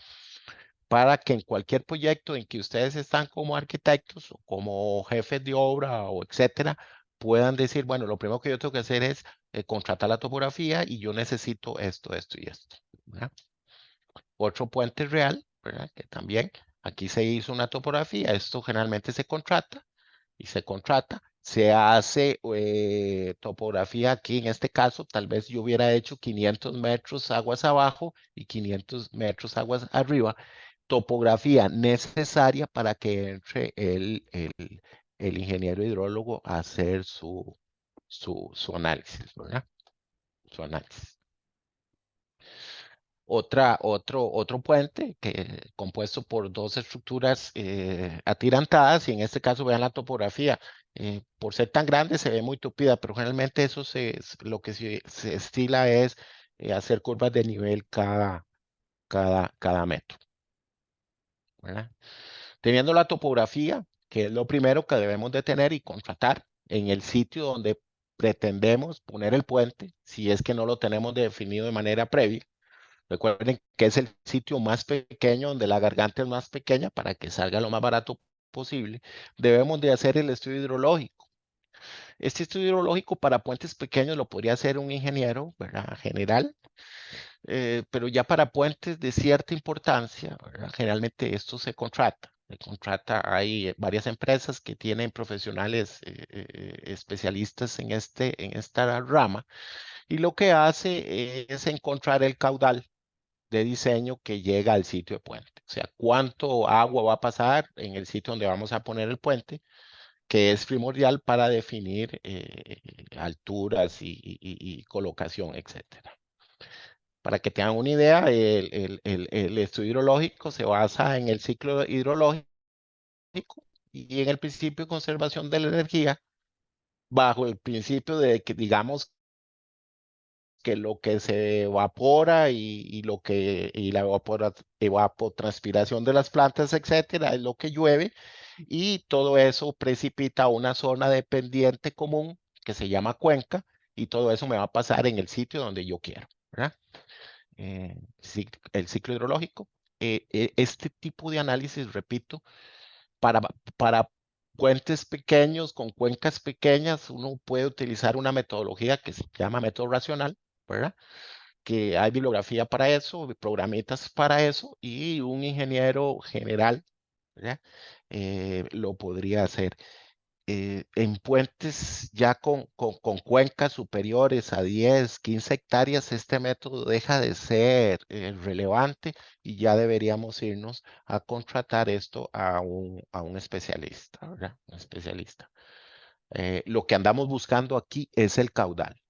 para que en cualquier proyecto en que ustedes están como arquitectos o como jefes de obra o etcétera, puedan decir, bueno, lo primero que yo tengo que hacer es contratar la topografía y yo necesito esto, esto y esto, ¿verdad? Otro puente real, ¿verdad? Que también aquí se hizo una topografía. Esto generalmente se contrata y se contrata. Se hace topografía aquí, en este caso, tal vez yo hubiera hecho 500 metros aguas abajo y 500 metros aguas arriba. Topografía necesaria para que entre el ingeniero hidrólogo a hacer su análisis, ¿verdad? Su análisis. Otro puente compuesto por dos estructuras atirantadas, y en este caso vean la topografía. Por ser tan grande se ve muy tupida, pero generalmente lo que se estila es hacer curvas de nivel cada metro, ¿verdad? Teniendo la topografía, que es lo primero que debemos de tener y contratar en el sitio donde pretendemos poner el puente, si es que no lo tenemos definido de manera previa. Recuerden que es el sitio más pequeño, donde la garganta es más pequeña para que salga lo más barato posible. Debemos de hacer el estudio hidrológico. Este estudio hidrológico para puentes pequeños lo podría hacer un ingeniero, ¿verdad? General, pero ya para puentes de cierta importancia, ¿verdad? Generalmente esto se contrata. Se contrata, hay varias empresas que tienen profesionales especialistas en esta rama, y lo que hace es encontrar el caudal de diseño que llega al sitio de puente. O sea, cuánto agua va a pasar en el sitio donde vamos a poner el puente, que es primordial para definir alturas y colocación, etcétera. Para que tengan una idea, el estudio hidrológico se basa en el ciclo hidrológico y en el principio de conservación de la energía, bajo el principio de que, digamos, que lo que se evapora y la evapotranspiración de las plantas, etcétera, es lo que llueve, y todo eso precipita a una zona de pendiente común que se llama cuenca, y todo eso me va a pasar en el sitio donde yo quiero, ¿verdad? El ciclo hidrológico. Este tipo de análisis, repito, para, para puentes pequeños con cuencas pequeñas, uno puede utilizar una metodología que se llama método racional, ¿verdad? Que hay bibliografía para eso, programitas para eso, y un ingeniero general, ¿verdad? Lo podría hacer. En puentes ya con cuencas superiores a 10, 15 hectáreas, este método deja de ser relevante y ya deberíamos irnos a contratar esto a un especialista, ¿verdad? Un especialista. Lo que andamos buscando aquí es el caudal.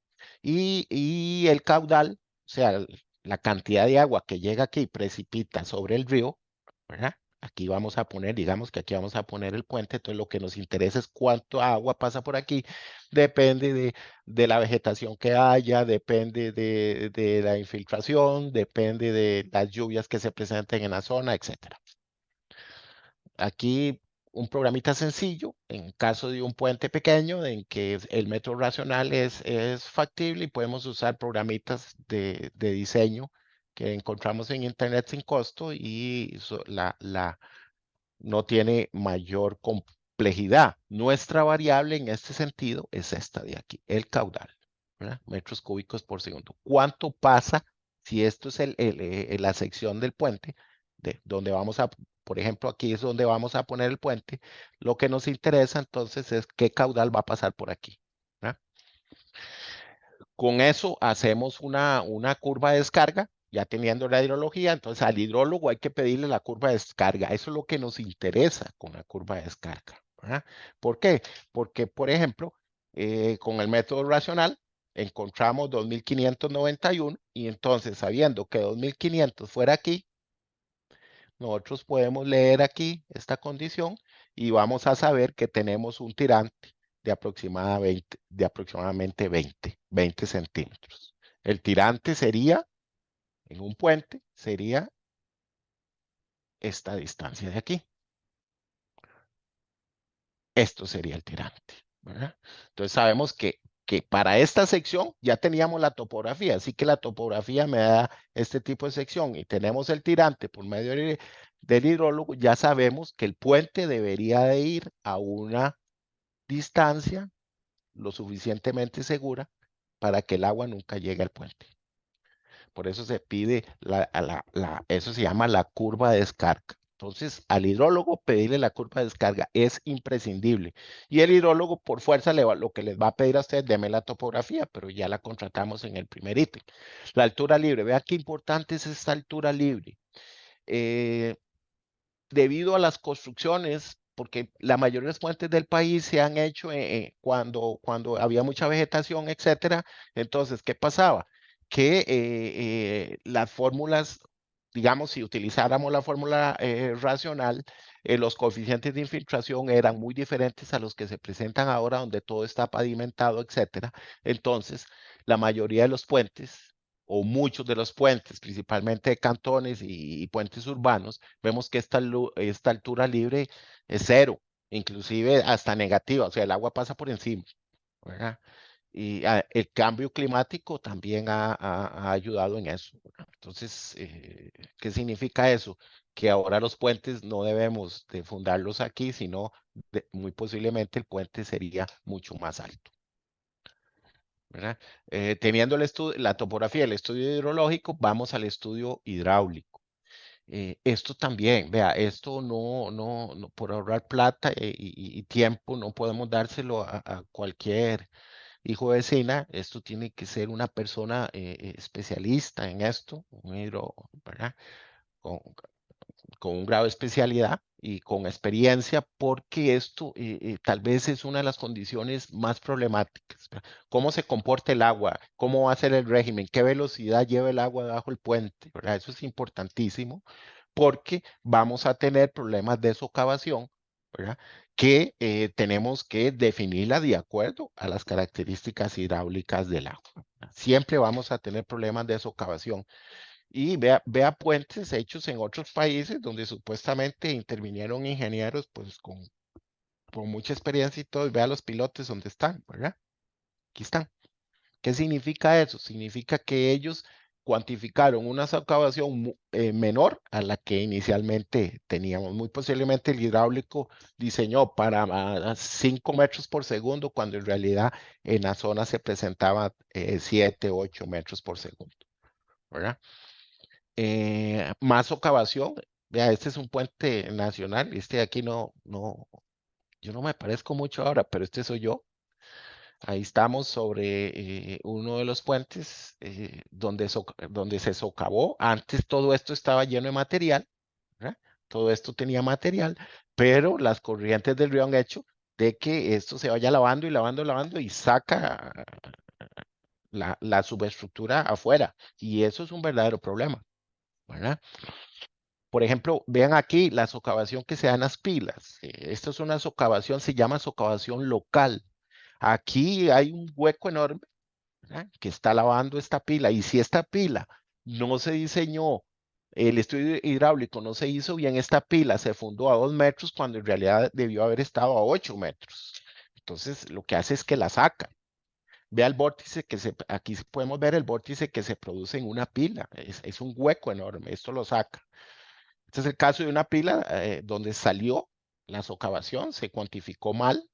Y el caudal, o sea, la cantidad de agua que llega aquí y precipita sobre el río, ¿verdad? Aquí vamos a poner, digamos que aquí vamos a poner el puente, entonces lo que nos interesa es cuánto agua pasa por aquí, depende de la vegetación que haya, depende de la infiltración, depende de las lluvias que se presenten en la zona, etcétera. Aquí un programita sencillo, en caso de un puente pequeño, en que el método racional es factible y podemos usar programitas de diseño que encontramos en internet sin costo y no tiene mayor complejidad. Nuestra variable en este sentido es esta de aquí, el caudal, ¿verdad? Metros cúbicos por segundo. ¿Cuánto pasa si esto es la sección del puente, donde vamos a, por ejemplo, aquí es donde vamos a poner el puente? Lo que nos interesa entonces es qué caudal va a pasar por aquí, ¿verdad? Con eso hacemos una curva de descarga, ya teniendo la hidrología, entonces al hidrólogo hay que pedirle la curva de descarga. Eso es lo que nos interesa con la curva de descarga, ¿verdad? ¿Por qué? Porque, por ejemplo, con el método racional encontramos 2591 y entonces sabiendo que 2500 fuera aquí, nosotros podemos leer aquí esta condición y vamos a saber que tenemos un tirante de aproximadamente 20 centímetros. El tirante sería, en un puente, sería esta distancia de aquí. Esto sería el tirante, ¿verdad? Entonces sabemos que para esta sección ya teníamos la topografía, así que la topografía me da este tipo de sección y tenemos el tirante por medio del hidrólogo, ya sabemos que el puente debería de ir a una distancia lo suficientemente segura para que el agua nunca llegue al puente. Por eso se pide, eso se llama la curva de descarga. Entonces, al hidrólogo pedirle la curva de descarga es imprescindible. Y el hidrólogo, por fuerza, lo que les va a pedir a usted, deme la topografía, pero ya la contratamos en el primer ítem. La altura libre, vea qué importante es esta altura libre. Eh, Debido a las construcciones, porque la mayoría de los puentes del país se han hecho cuando había mucha vegetación, etcétera. Entonces, ¿qué pasaba? Que las fórmulas, digamos, si utilizáramos la fórmula racional, los coeficientes de infiltración eran muy diferentes a los que se presentan ahora, donde todo está pavimentado, etcétera. Entonces, la mayoría de los puentes o muchos de los puentes, principalmente de cantones y puentes urbanos, vemos que esta altura libre es cero, inclusive hasta negativa, o sea, el agua pasa por encima, ¿verdad? Y el cambio climático también ha ayudado en eso, ¿verdad? Entonces, ¿qué significa eso? Que ahora los puentes no debemos de fundarlos aquí, sino muy posiblemente el puente sería mucho más alto, ¿verdad? Teniendo la topografía, el estudio hidrológico, vamos al estudio hidráulico. Esto también, vea, esto no, por ahorrar plata y tiempo, no podemos dárselo a cualquier hijo de vecina. Esto tiene que ser una persona especialista en esto, ¿verdad? Con, con un grado de especialidad y con experiencia, porque esto tal vez es una de las condiciones más problemáticas, ¿verdad? ¿Cómo se comporta el agua? ¿Cómo va a ser el régimen? ¿Qué velocidad lleva el agua debajo del puente? ¿Verdad? Eso es importantísimo porque vamos a tener problemas de socavación, ¿verdad? Que tenemos que definirla de acuerdo a las características hidráulicas del agua. ¿Verdad? Siempre vamos a tener problemas de socavación. Y vea puentes hechos en otros países donde supuestamente intervinieron ingenieros pues con mucha experiencia y todo, y vea los pilotes donde están, ¿verdad? Aquí están. ¿Qué significa eso? Significa que ellos cuantificaron una excavación menor a la que inicialmente teníamos. Muy posiblemente el hidráulico diseñó para 5 metros por segundo, cuando en realidad en la zona se presentaba 7, 8 metros por segundo, ¿verdad? Más socavación. Vea, este es un puente nacional. Este de aquí yo no me parezco mucho ahora, pero este soy yo. Ahí estamos sobre uno de los puentes donde se socavó. Antes todo esto estaba lleno de material, ¿verdad? Todo esto tenía material, pero las corrientes del río han hecho de que esto se vaya lavando y lavando, lavando y saca la subestructura afuera. Y eso es un verdadero problema, ¿verdad? Por ejemplo, vean aquí la socavación que se da en las pilas. Esta es una socavación, se llama socavación local. Aquí hay un hueco enorme, ¿verdad?, que está lavando esta pila. Y si esta pila no se diseñó, el estudio hidráulico no se hizo bien, esta pila se fundó a 2 metros cuando en realidad debió haber estado a 8 metros. Entonces, lo que hace es que la saca. Vea el vórtice aquí podemos ver el vórtice que se produce en una pila. Es un hueco enorme. Esto lo saca. Este es el caso de una pila donde salió la socavación, se cuantificó mal.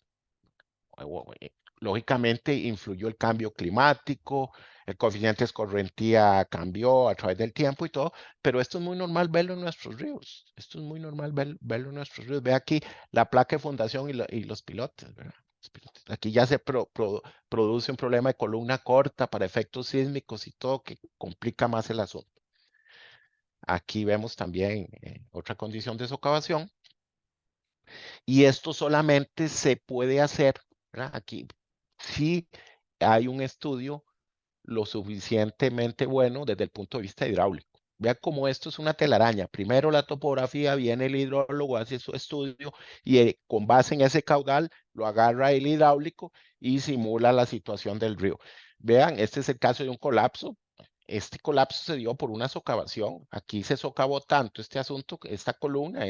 Lógicamente influyó el cambio climático, el coeficiente de escorrentía cambió a través del tiempo y todo, pero esto es muy normal verlo en nuestros ríos. Esto es muy normal verlo en nuestros ríos. Ve aquí la placa de fundación y los pilotes, ¿verdad? Los pilotes. Aquí ya se produce un problema de columna corta para efectos sísmicos y todo que complica más el asunto. Aquí vemos también otra condición de socavación. Y esto solamente se puede hacer, ¿verdad?, aquí si hay un estudio lo suficientemente bueno desde el punto de vista hidráulico. Vea cómo esto es una telaraña. Primero la topografía, viene el hidrólogo, hace su estudio y con base en ese caudal lo agarra el hidráulico y simula la situación del río. Vean, este es el caso de un colapso. Este colapso se dio por una socavación. Aquí se socavó tanto este asunto, esta columna,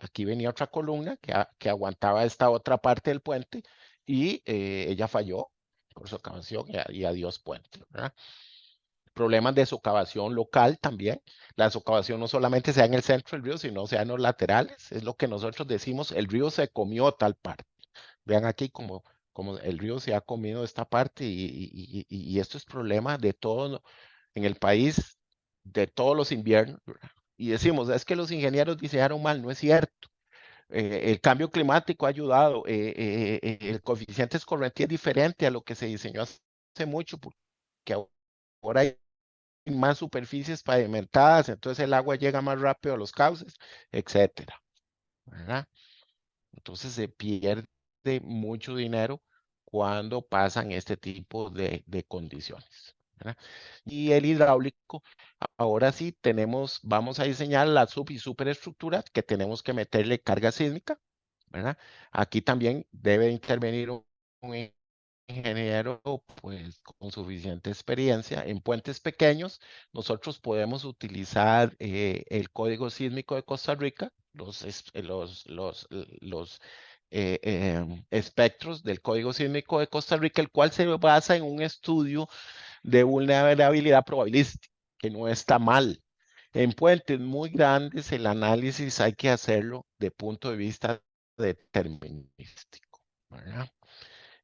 aquí venía otra columna que aguantaba esta otra parte del puente y ella falló por socavación y adiós puente, ¿verdad? Problemas de socavación local también. La socavación no solamente se da en el centro del río, sino se da en los laterales. Es lo que nosotros decimos, el río se comió tal parte. Vean aquí como el río se ha comido esta parte y esto es problema de todo en el país, de todos los inviernos, ¿verdad? Y decimos, es que los ingenieros diseñaron mal, no es cierto. El cambio climático ha ayudado, el coeficiente escorrentía es diferente a lo que se diseñó hace mucho, porque ahora hay más superficies pavimentadas, entonces el agua llega más rápido a los cauces, etcétera, ¿verdad? Entonces se pierde mucho dinero cuando pasan este tipo de condiciones, ¿verdad? Y el hidráulico, ahora sí vamos a diseñar la sub y superestructura que tenemos que meterle carga sísmica, ¿verdad? Aquí también debe intervenir un ingeniero pues con suficiente experiencia. En puentes pequeños, nosotros podemos utilizar el código sísmico de Costa Rica, los espectros del código sísmico de Costa Rica, el cual se basa en un estudio de vulnerabilidad probabilística, que no está mal. En puentes muy grandes, el análisis hay que hacerlo de punto de vista determinístico, ¿verdad?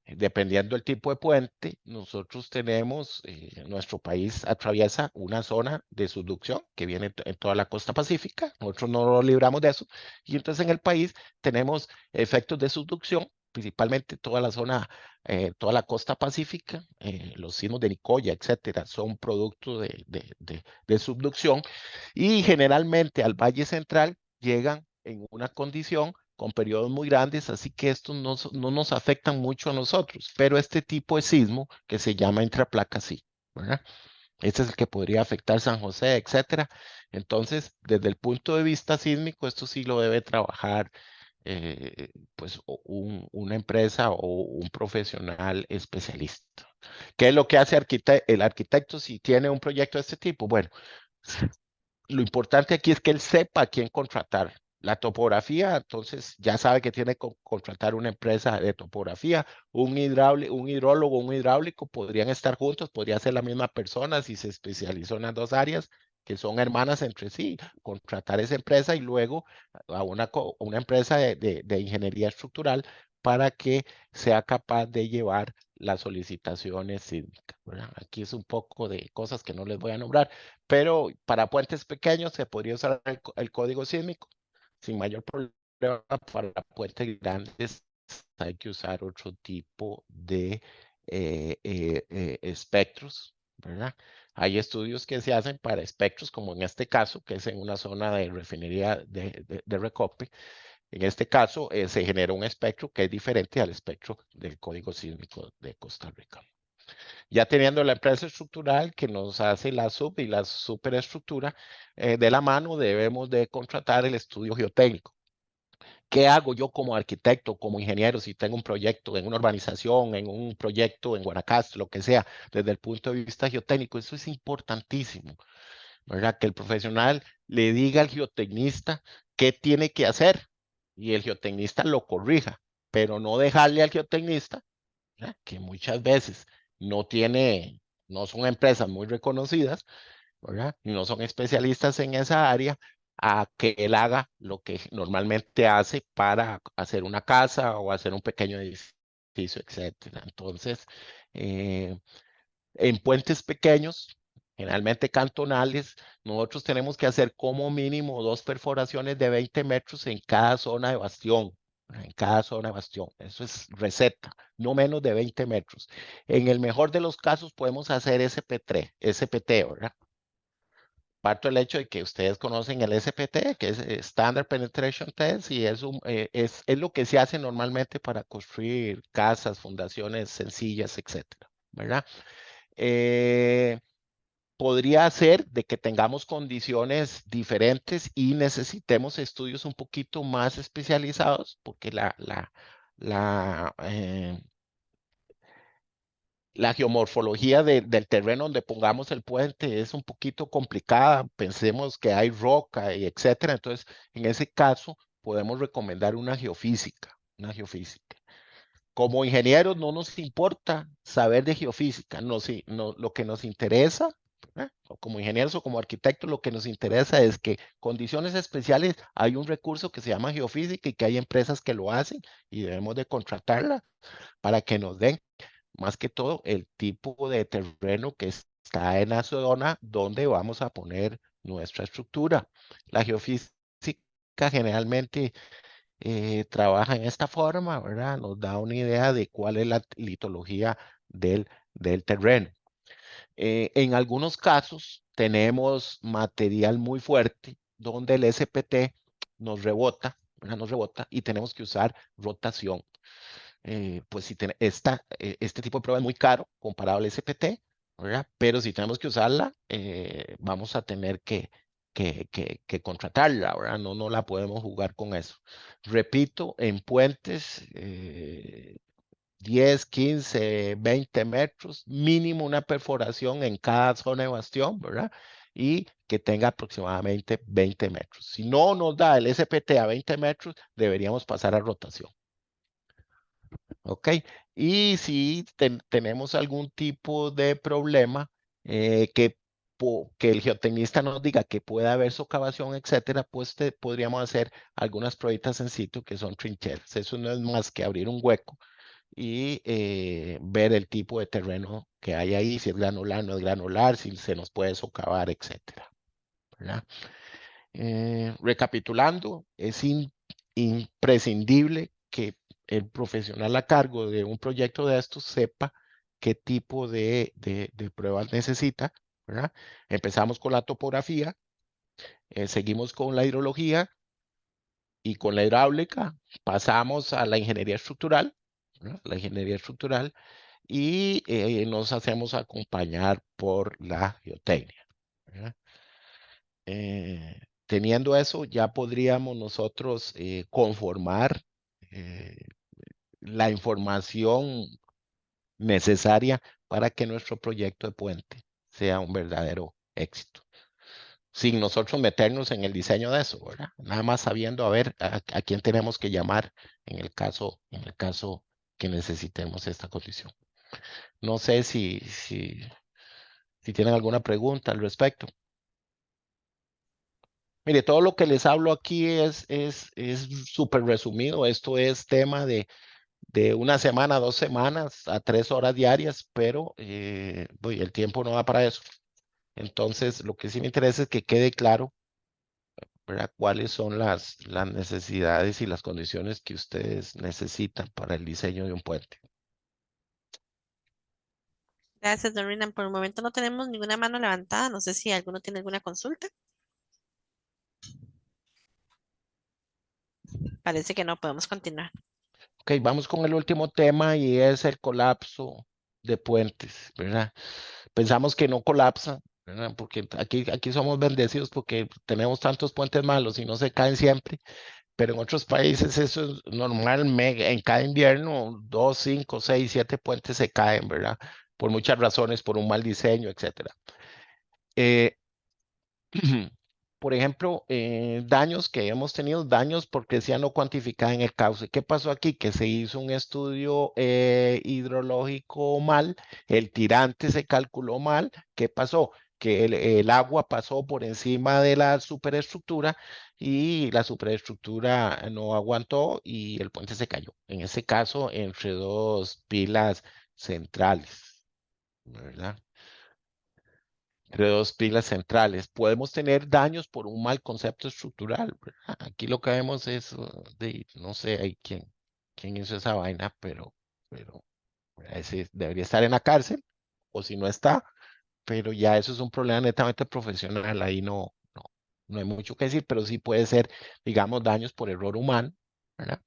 Dependiendo del tipo de puente, nosotros tenemos, nuestro país atraviesa una zona de subducción que viene en toda la costa pacífica, nosotros no lo libramos de eso, y entonces en el país tenemos efectos de subducción, principalmente toda la zona, toda la costa pacífica, los sismos de Nicoya, etcétera, son producto de subducción, y generalmente al Valle Central llegan en una condición con periodos muy grandes, así que estos no nos afectan mucho a nosotros, pero este tipo de sismo que se llama intraplaca sí, ¿verdad? Este es el que podría afectar San José, etcétera. Entonces, desde el punto de vista sísmico, esto sí lo debe trabajar pues una empresa o un profesional especialista. ¿Qué es lo que hace el arquitecto si tiene un proyecto de este tipo? Bueno, lo importante aquí es que él sepa a quién contratar. La topografía, entonces ya sabe que tiene que contratar una empresa de topografía, un hidrólogo, un hidráulico, podrían estar juntos, podría ser la misma persona si se especializó en las dos áreas que son hermanas entre sí, contratar esa empresa y luego a una empresa de ingeniería estructural para que sea capaz de llevar las solicitaciones sísmicas, ¿verdad? Aquí es un poco de cosas que no les voy a nombrar, pero para puentes pequeños se podría usar el código sísmico sin mayor problema. Para puentes grandes hay que usar otro tipo de espectros, ¿verdad? Hay estudios que se hacen para espectros, como en este caso, que es en una zona de refinería de Recope, En este caso, se genera un espectro que es diferente al espectro del Código Sísmico de Costa Rica. Ya teniendo la empresa estructural que nos hace la sub y la superestructura, de la mano debemos de contratar el estudio geotécnico. ¿Qué hago yo como arquitecto, como ingeniero, si tengo un proyecto en una urbanización, en un proyecto en Guanacaste, lo que sea, desde el punto de vista geotécnico? Eso es importantísimo, ¿verdad? Que el profesional le diga al geotecnista qué tiene que hacer y el geotecnista lo corrija, pero no dejarle al geotecnista, ¿verdad? Que muchas veces no tiene, no son empresas muy reconocidas, ¿verdad? Y no son especialistas en esa área, a que él haga lo que normalmente hace para hacer una casa o hacer un pequeño edificio, etcétera. Entonces, eh, en puentes pequeños, generalmente cantonales, nosotros tenemos que hacer como mínimo 2 perforaciones de 20 metros en cada zona de bastión. En cada zona de bastión. Eso es receta, no menos de 20 metros. En el mejor de los casos podemos hacer SPT, SPT, ¿verdad? Parto del hecho de que ustedes conocen el SPT, que es Standard Penetration Test, y es lo que se hace normalmente para construir casas, fundaciones sencillas, etcétera, ¿verdad? Eh, Podría ser de que tengamos condiciones diferentes y necesitemos estudios un poquito más especializados, porque la la geomorfología del terreno donde pongamos el puente es un poquito complicada. Pensemos que hay roca y etcétera. Entonces, en ese caso, podemos recomendar una geofísica, una geofísica. Como ingenieros no nos importa saber de geofísica, no, sí, no, lo que nos interesa, o como ingenieros o como arquitectos, lo que nos interesa es que condiciones especiales, hay un recurso que se llama geofísica y que hay empresas que lo hacen y debemos de contratarla para que nos den más que todo el tipo de terreno que está en la zona donde vamos a poner nuestra estructura. La geofísica generalmente trabaja en esta forma, ¿verdad? Nos da una idea de cuál es la litología del terreno. En algunos casos tenemos material muy fuerte donde el SPT nos rebota, ¿verdad? Nos rebota y tenemos que usar rotación. Pues si este tipo de prueba es muy caro comparado al SPT, ¿verdad? Pero si tenemos que usarla, vamos a tener que contratarla, ¿verdad? No, no la podemos jugar con eso. Repito, en puentes, 10, 15, 20 metros, mínimo una perforación en cada zona de bastión, ¿verdad? Y que tenga aproximadamente 20 metros. Si no nos da el SPT a 20 metros, deberíamos pasar a rotación. ¿Ok? Y si tenemos algún tipo de problema, que el geotecnista nos diga que puede haber socavación, etcétera, pues podríamos hacer algunas pruebas en sitio que son trincheras. Eso no es más que abrir un hueco y ver el tipo de terreno que hay ahí, si es granular, no es granular, si se nos puede socavar, etcétera. ¿Verdad? Recapitulando, es imprescindible que el profesional a cargo de un proyecto de estos sepa qué tipo de pruebas necesita, ¿verdad? Empezamos con la topografía, seguimos con la hidrología y con la hidráulica, pasamos a la ingeniería estructural, ¿verdad? La ingeniería estructural y nos hacemos acompañar por la geotecnia, ¿verdad? Teniendo eso, ya podríamos nosotros conformar eh, la información necesaria para que nuestro proyecto de puente sea un verdadero éxito. Sin nosotros meternos en el diseño de eso, ¿verdad? Nada más sabiendo a ver a quién tenemos que llamar en el caso que necesitemos esta condición. No sé si tienen alguna pregunta al respecto. Mire, todo lo que les hablo aquí es súper resumido. Esto es tema de una semana, 2 semanas, a 3 horas diarias, pero el tiempo no da para eso. Entonces, lo que sí me interesa es que quede claro, ¿verdad? Cuáles son las necesidades y las condiciones que ustedes necesitan para el diseño de un puente. Gracias, Dorina. Por el momento no tenemos ninguna mano levantada. No sé si alguno tiene alguna consulta. Parece que no podemos continuar. Ok, vamos con el último tema y es el colapso de puentes, ¿verdad? Pensamos que no colapsa, ¿verdad? Porque aquí somos bendecidos porque tenemos tantos puentes malos y no se caen siempre, pero en otros países eso es normal, en cada invierno 2, 5, 6, 7 puentes se caen, ¿verdad? Por muchas razones, por un mal diseño, etcétera. Eh, por ejemplo, daños que hemos tenido, daños porque decía no cuantificada en el cauce. ¿Qué pasó aquí? Que se hizo un estudio hidrológico mal, el tirante se calculó mal. ¿Qué pasó? Que el agua pasó por encima de la superestructura y la superestructura no aguantó y el puente se cayó. En ese caso, entre dos pilas centrales, ¿verdad? Entre dos pilas centrales. Podemos tener daños por un mal concepto estructural, ¿verdad? Aquí lo que vemos es, no sé, quién hizo esa vaina, pero ese debería estar en la cárcel, o si no está, pero ya eso es un problema netamente profesional, ahí no hay mucho que decir, pero sí puede ser, digamos, daños por error humano, ¿verdad?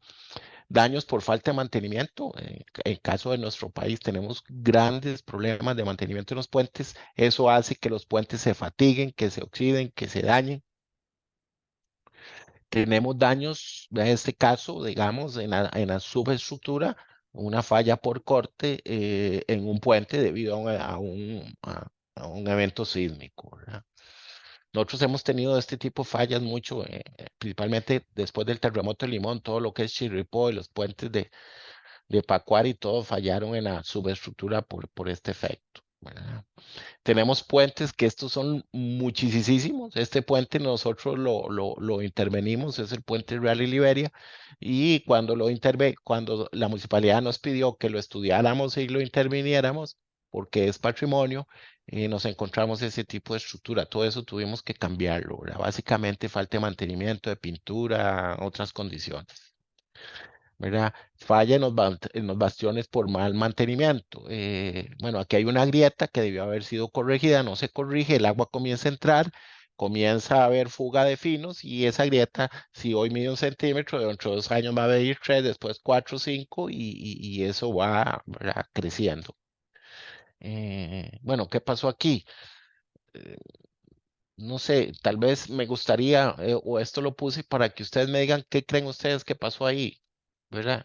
Daños por falta de mantenimiento. En el caso de nuestro país tenemos grandes problemas de mantenimiento en los puentes. Eso hace que los puentes se fatiguen, que se oxiden, que se dañen. Tenemos daños, en este caso, digamos, en la subestructura, una falla por corte en un puente debido a un evento sísmico, ¿verdad? Nosotros hemos tenido este tipo de fallas mucho, principalmente después del terremoto de Limón, todo lo que es Chirripó y los puentes de Pacuar y todo fallaron en la subestructura por este efecto, ¿verdad? Tenemos puentes que estos son muchísimos. Este puente nosotros lo intervenimos, es el puente Real y Liberia, y cuando la municipalidad nos pidió que lo estudiáramos y lo interviniéramos, porque es patrimonio, nos encontramos ese tipo de estructura. Todo eso tuvimos que cambiarlo, ¿verdad? Básicamente falta de mantenimiento, de pintura, otras condiciones. ¿Verdad? Falla en los bastiones por mal mantenimiento. Bueno, aquí hay una grieta que debió haber sido corregida, no se corrige, el agua comienza a entrar, comienza a haber fuga de finos y esa grieta, si hoy mide 1 centímetro, dentro de 2 años va a medir 3, después 4, 5 y eso va, ¿verdad? Creciendo. Bueno, ¿qué pasó aquí? Eh, no sé, tal vez me gustaría, o esto lo puse para que ustedes me digan qué creen ustedes que pasó ahí, ¿verdad?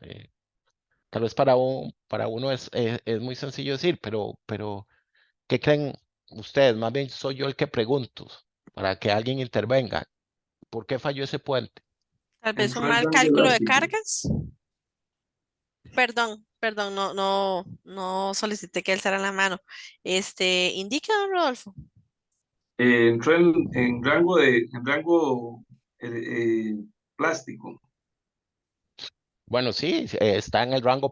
Tal vez para uno es muy sencillo decir, pero ¿qué creen ustedes? Más bien soy yo el que pregunto para que alguien intervenga. ¿Por qué falló ese puente? Tal vez un Entró el mal rango cálculo de elástico. cargas. Perdón, no solicité que alzara la mano. Indica, don Rodolfo. Entró en rango plástico. Bueno, sí, está en el rango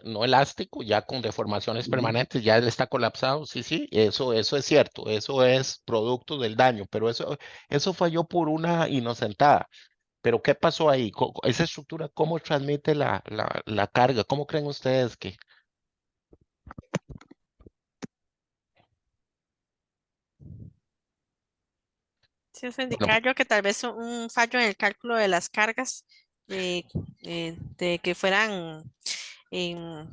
no elástico, ya con deformaciones Ujú. permanentes, ya él está colapsado. Sí, sí, eso es cierto, eso es producto del daño, pero eso falló por una inocentada. Pero ¿qué pasó ahí? Esa estructura, ¿cómo transmite la carga? ¿Cómo creen ustedes que? Sí, eso Bueno, indicar yo que tal vez un fallo en el cálculo de las cargas, de, de que fueran, em,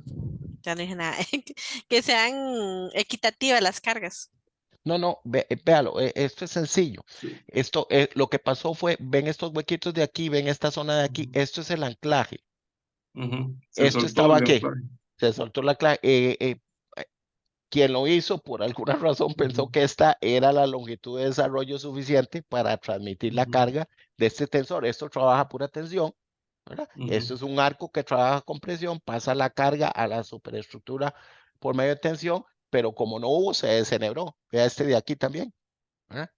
ya no dije nada, que sean equitativas las cargas. no, véalo, esto es sencillo. Sí. Esto, lo que pasó fue, ven estos huequitos de aquí, ven esta zona de aquí, Ujú. esto es el anclaje. Ujú. Se Esto soltó estaba el aquí, anclaje. se soltó la anclaje. Quien lo hizo, por alguna razón, Ujú. pensó que esta era la longitud de desarrollo suficiente para transmitir la Ujú. carga de este tensor. Esto trabaja pura tensión, ¿verdad? Esto Ujú. es un arco que trabaja con presión, pasa la carga a la superestructura por medio de tensión, pero como no hubo, se desenebró. Vea este de aquí también, ¿verdad?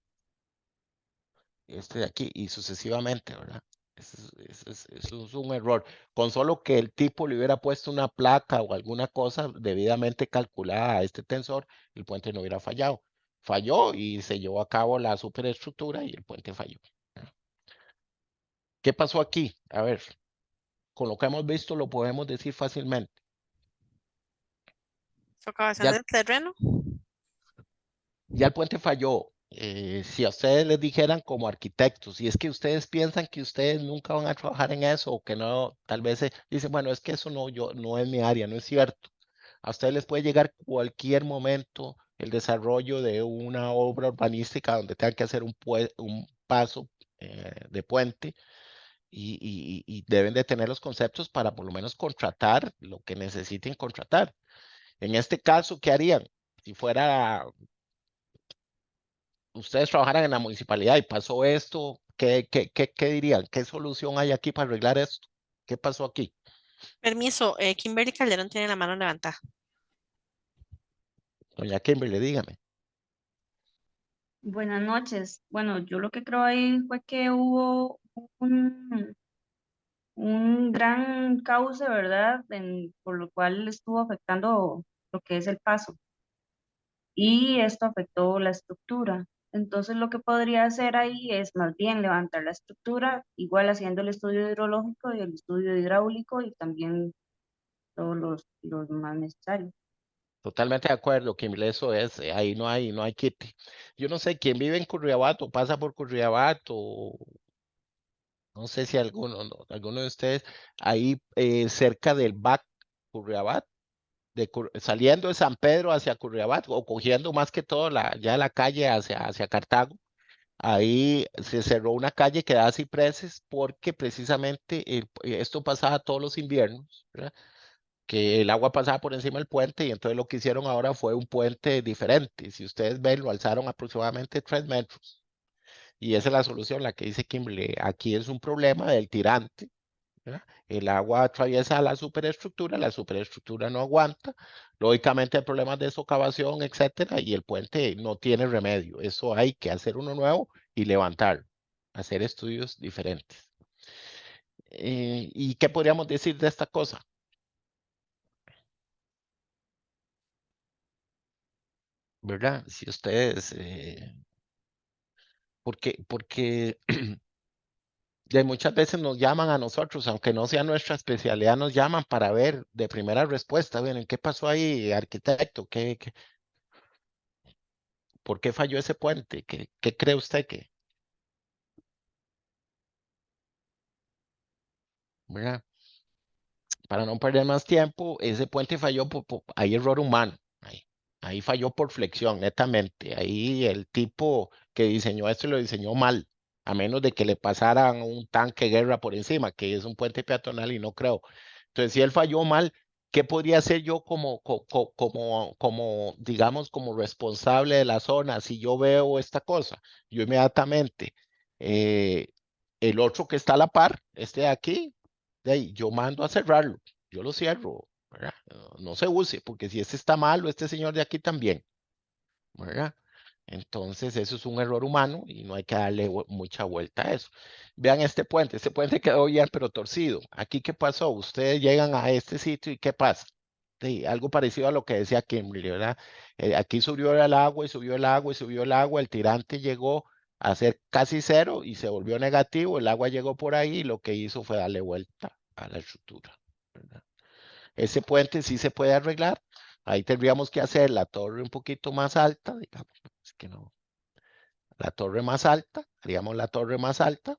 Este de aquí y sucesivamente, ¿verdad? Eso es un error. Con solo que el tipo le hubiera puesto una placa o alguna cosa debidamente calculada a este tensor, el puente no hubiera fallado. Falló y se llevó a cabo la superestructura y el puente falló. ¿verdad? ¿Qué pasó aquí? A ver, con lo que hemos visto lo podemos decir fácilmente. Socavación Ya, del terreno. ya el puente falló. Si a ustedes les dijeran como arquitectos, y es que ustedes piensan que ustedes nunca van a trabajar en eso o que no, tal vez dicen, bueno, es que eso no, yo, no es mi área, no es cierto. A ustedes les puede llegar cualquier momento el desarrollo de una obra urbanística donde tengan que hacer un paso de puente y deben de tener los conceptos para por lo menos contratar lo que necesiten contratar. En este caso, ¿qué harían? Si fuera ustedes trabajaran en la municipalidad y pasó esto, ¿qué dirían? ¿Qué solución hay aquí para arreglar esto? ¿Qué pasó aquí? Permiso, Kimberly Calderón tiene la mano levantada. Doña Kimberly, dígame. Buenas noches. Bueno, yo lo que creo ahí fue que hubo un gran cauce, ¿verdad? Por lo cual estuvo afectando lo que es el paso y esto afectó la estructura. Entonces lo que podría hacer ahí es más bien levantar la estructura, igual haciendo el estudio hidrológico y el estudio hidráulico y también todos los más necesarios. Totalmente de acuerdo, Kimberly, eso es, ahí no hay quite. Yo no sé quién vive en Curriabato, pasa por Curriabato, no sé si alguno, alguno de ustedes, ahí cerca del BAC Curriabat, saliendo de San Pedro hacia Curriabat, o cogiendo más que todo ya la calle hacia Cartago. Ahí se cerró una calle que da cipreses porque precisamente esto pasaba todos los inviernos, ¿verdad? Que el agua pasaba por encima del puente y entonces lo que hicieron ahora fue un puente diferente. Si ustedes ven, lo alzaron aproximadamente 3 metros. Y esa es la solución, la que dice Kimberly. Aquí es un problema del tirante, ¿verdad? El agua atraviesa la superestructura no aguanta, lógicamente hay problemas de socavación, etcétera, y el puente no tiene remedio. Eso hay que hacer uno nuevo y levantarlo, hacer estudios diferentes. ¿Y qué podríamos decir de esta cosa? ¿Verdad? Si ustedes, porque de muchas veces nos llaman a nosotros, aunque no sea nuestra especialidad, nos llaman para ver de primera respuesta, miren, ¿qué pasó ahí, arquitecto? ¿Por qué falló ese puente? ¿Qué cree usted que? ¿Verdad? Para no perder más tiempo, ese puente falló hay error humano. Ahí falló por flexión, netamente. Ahí el tipo que diseñó esto lo diseñó mal, a menos de que le pasaran un tanque de guerra por encima, que es un puente peatonal y no creo. Entonces, si él falló mal, ¿qué podría hacer yo digamos, como responsable de la zona si yo veo esta cosa? Yo inmediatamente, eh, el otro que está a la par, este de aquí, de ahí, yo mando a cerrarlo, yo lo cierro, ¿verdad? No se use, porque si este está malo, este señor de aquí también, ¿verdad? Entonces, eso es un error humano y no hay que darle mucha vuelta a eso. Vean este puente quedó bien, pero torcido. Aquí, ¿qué pasó? Ustedes llegan a este sitio y ¿qué pasa? Sí, algo parecido a lo que decía Kimberly, ¿verdad? Aquí subió el agua y subió el agua y subió el agua, el tirante llegó a ser casi cero y se volvió negativo, el agua llegó por ahí y lo que hizo fue darle vuelta a la estructura, ¿verdad? Ese puente sí se puede arreglar. Ahí tendríamos que hacer la torre un poquito más alta, digamos, es que no, la torre más alta, haríamos la torre más alta,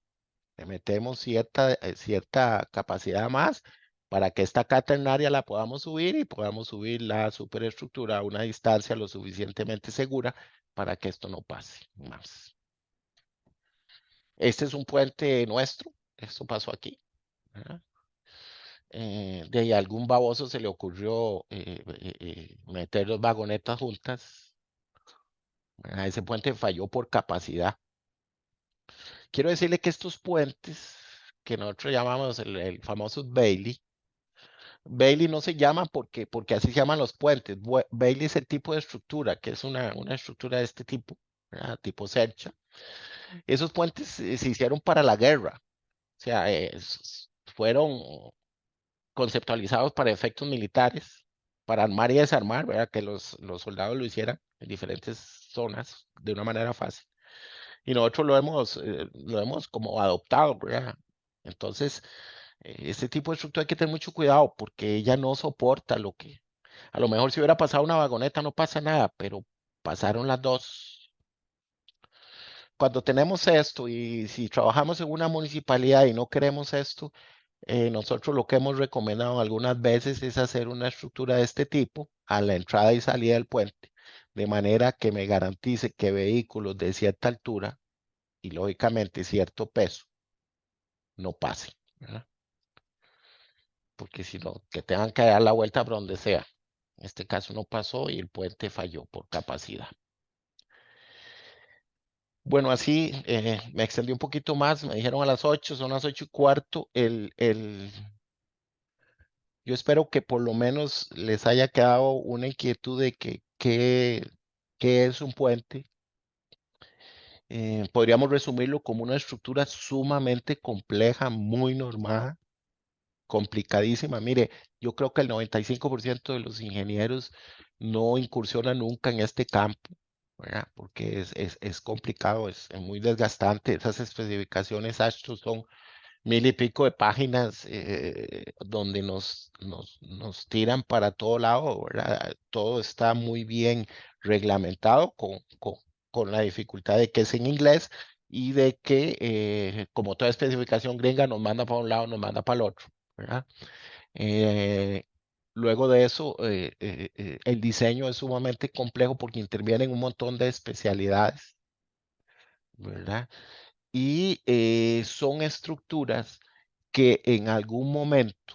le metemos cierta capacidad más para que esta caternaria la podamos subir y podamos subir la superestructura a una distancia lo suficientemente segura para que esto no pase más. Este es un puente nuestro, esto pasó aquí, ¿verdad? De ahí algún baboso se le ocurrió meter dos vagonetas juntas. Ese puente falló por capacidad. Quiero decirle que estos puentes, que nosotros llamamos el famoso Bailey, Bailey no se llama porque así se llaman los puentes. Bailey es el tipo de estructura, que es una estructura de este tipo, ¿verdad? Tipo Sercha. Esos puentes se hicieron para la guerra, o sea, fueron conceptualizados para efectos militares, para armar y desarmar, ¿verdad? Que los soldados lo hicieran en diferentes zonas de una manera fácil. Y nosotros lo hemos como adoptado, ¿verdad? Entonces, este tipo de estructura hay que tener mucho cuidado porque ella no soporta a lo mejor si hubiera pasado una vagoneta no pasa nada, pero pasaron las dos cuando tenemos esto y si trabajamos en una municipalidad y no queremos esto, nosotros lo que hemos recomendado algunas veces es hacer una estructura de este tipo a la entrada y salida del puente, de manera que me garantice que vehículos de cierta altura y lógicamente cierto peso no pasen, ¿verdad? Porque si no, que tengan que dar la vuelta por donde sea. En este caso no pasó y el puente falló por capacidad. Bueno, así me extendí un poquito más, me dijeron a las 8, son las 8:15. Yo espero que por lo menos les haya quedado una inquietud de qué es un puente. Podríamos resumirlo como una estructura sumamente compleja, muy normada, complicadísima. Mire, yo creo que el 95% de los ingenieros no incursionan nunca en este campo, ¿verdad? Porque es complicado, es muy desgastante. Esas especificaciones ASHTO son 1000 y pico de páginas donde nos tiran para todo lado, ¿verdad? Todo está muy bien reglamentado con la dificultad de que es en inglés y de que, como toda especificación gringa, nos manda para un lado, nos manda para el otro, ¿verdad? Eh, Luego de eso, el diseño es sumamente complejo porque intervienen un montón de especialidades, ¿verdad? Y son estructuras que en algún momento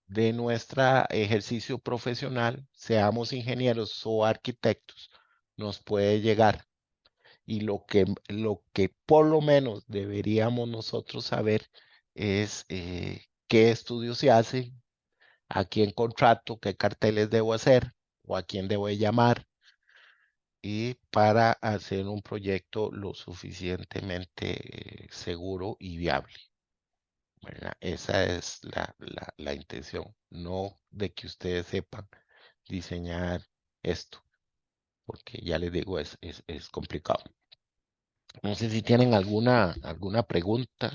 de nuestro ejercicio profesional, seamos ingenieros o arquitectos, nos puede llegar. Y lo que por lo menos deberíamos nosotros saber es qué estudios se hacen, a quién contrato, qué carteles debo hacer o a quién debo llamar y para hacer un proyecto lo suficientemente seguro y viable, ¿verdad? Esa es la intención, no de que ustedes sepan diseñar esto, porque ya les digo, es complicado. No sé si tienen alguna pregunta.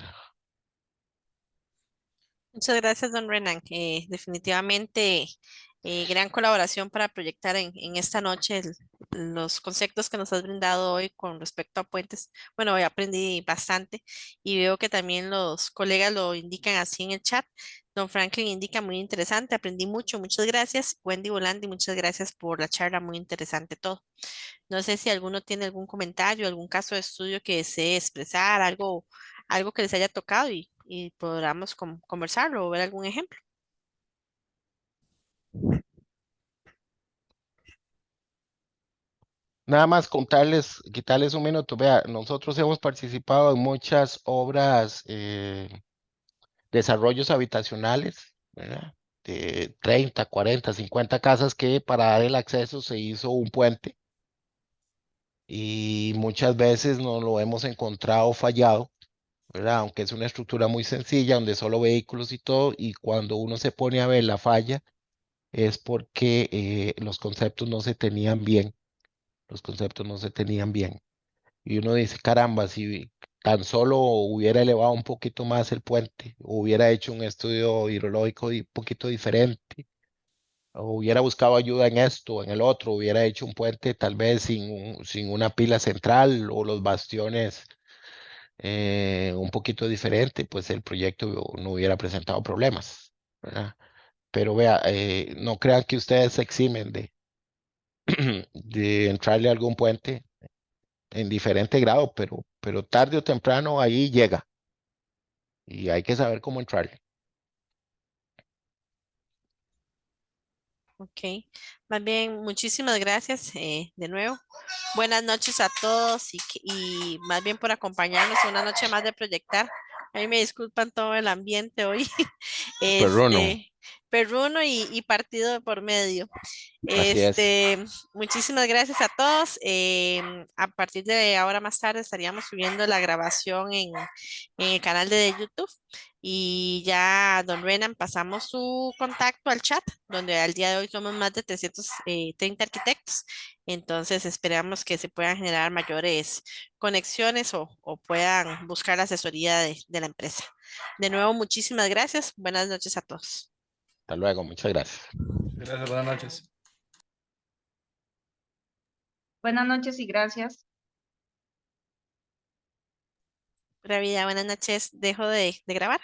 Muchas gracias, don Renan. Definitivamente, gran colaboración para proyectar en esta noche los conceptos que nos has brindado hoy con respecto a puentes. Bueno, hoy aprendí bastante y veo que también los colegas lo indican así en el chat. Don Franklin indica muy interesante, aprendí mucho, muchas gracias. Wendy Volandi, muchas gracias por la charla, muy interesante todo. No sé si alguno tiene algún comentario, algún caso de estudio que desee expresar, algo que les haya tocado y podamos conversarlo o ver algún ejemplo. Nada más contarles, quitarles un minuto. Vea, nosotros hemos participado en muchas obras, desarrollos habitacionales, ¿verdad? De 30, 40, 50 casas que para dar el acceso se hizo un puente y muchas veces no lo hemos encontrado fallado, ¿verdad? Aunque es una estructura muy sencilla, donde solo vehículos y todo, y cuando uno se pone a ver la falla es porque los conceptos no se tenían bien, los conceptos no se tenían bien. Y uno dice, caramba, si tan solo hubiera elevado un poquito más el puente, hubiera hecho un estudio hidrológico un poquito diferente, o hubiera buscado ayuda en esto, en el otro, hubiera hecho un puente tal vez sin una pila central o los bastiones un poquito diferente, pues el proyecto no hubiera presentado problemas, ¿verdad? Pero vea, no crean que ustedes se eximen de entrarle a algún puente en diferente grado, pero tarde o temprano ahí llega y hay que saber cómo entrarle. Ok, más bien, muchísimas gracias de nuevo. Buenas noches a todos y más bien por acompañarnos en una noche más de proyectar. Ahí me disculpan todo el ambiente hoy, Perruno, perruno y partido de por medio. así es. Muchísimas gracias a todos. A partir de ahora más tarde estaríamos subiendo la grabación en el canal de YouTube y ya, don Renan, pasamos su contacto al chat, donde al día de hoy somos más de 330 arquitectos. Entonces esperamos que se puedan generar mayores conexiones o puedan buscar la asesoría de la empresa. De nuevo, muchísimas gracias. Buenas noches a todos. Hasta luego, muchas gracias. Gracias, buenas noches. Buenas noches y gracias. Pura vida, buenas noches. Dejo de grabar.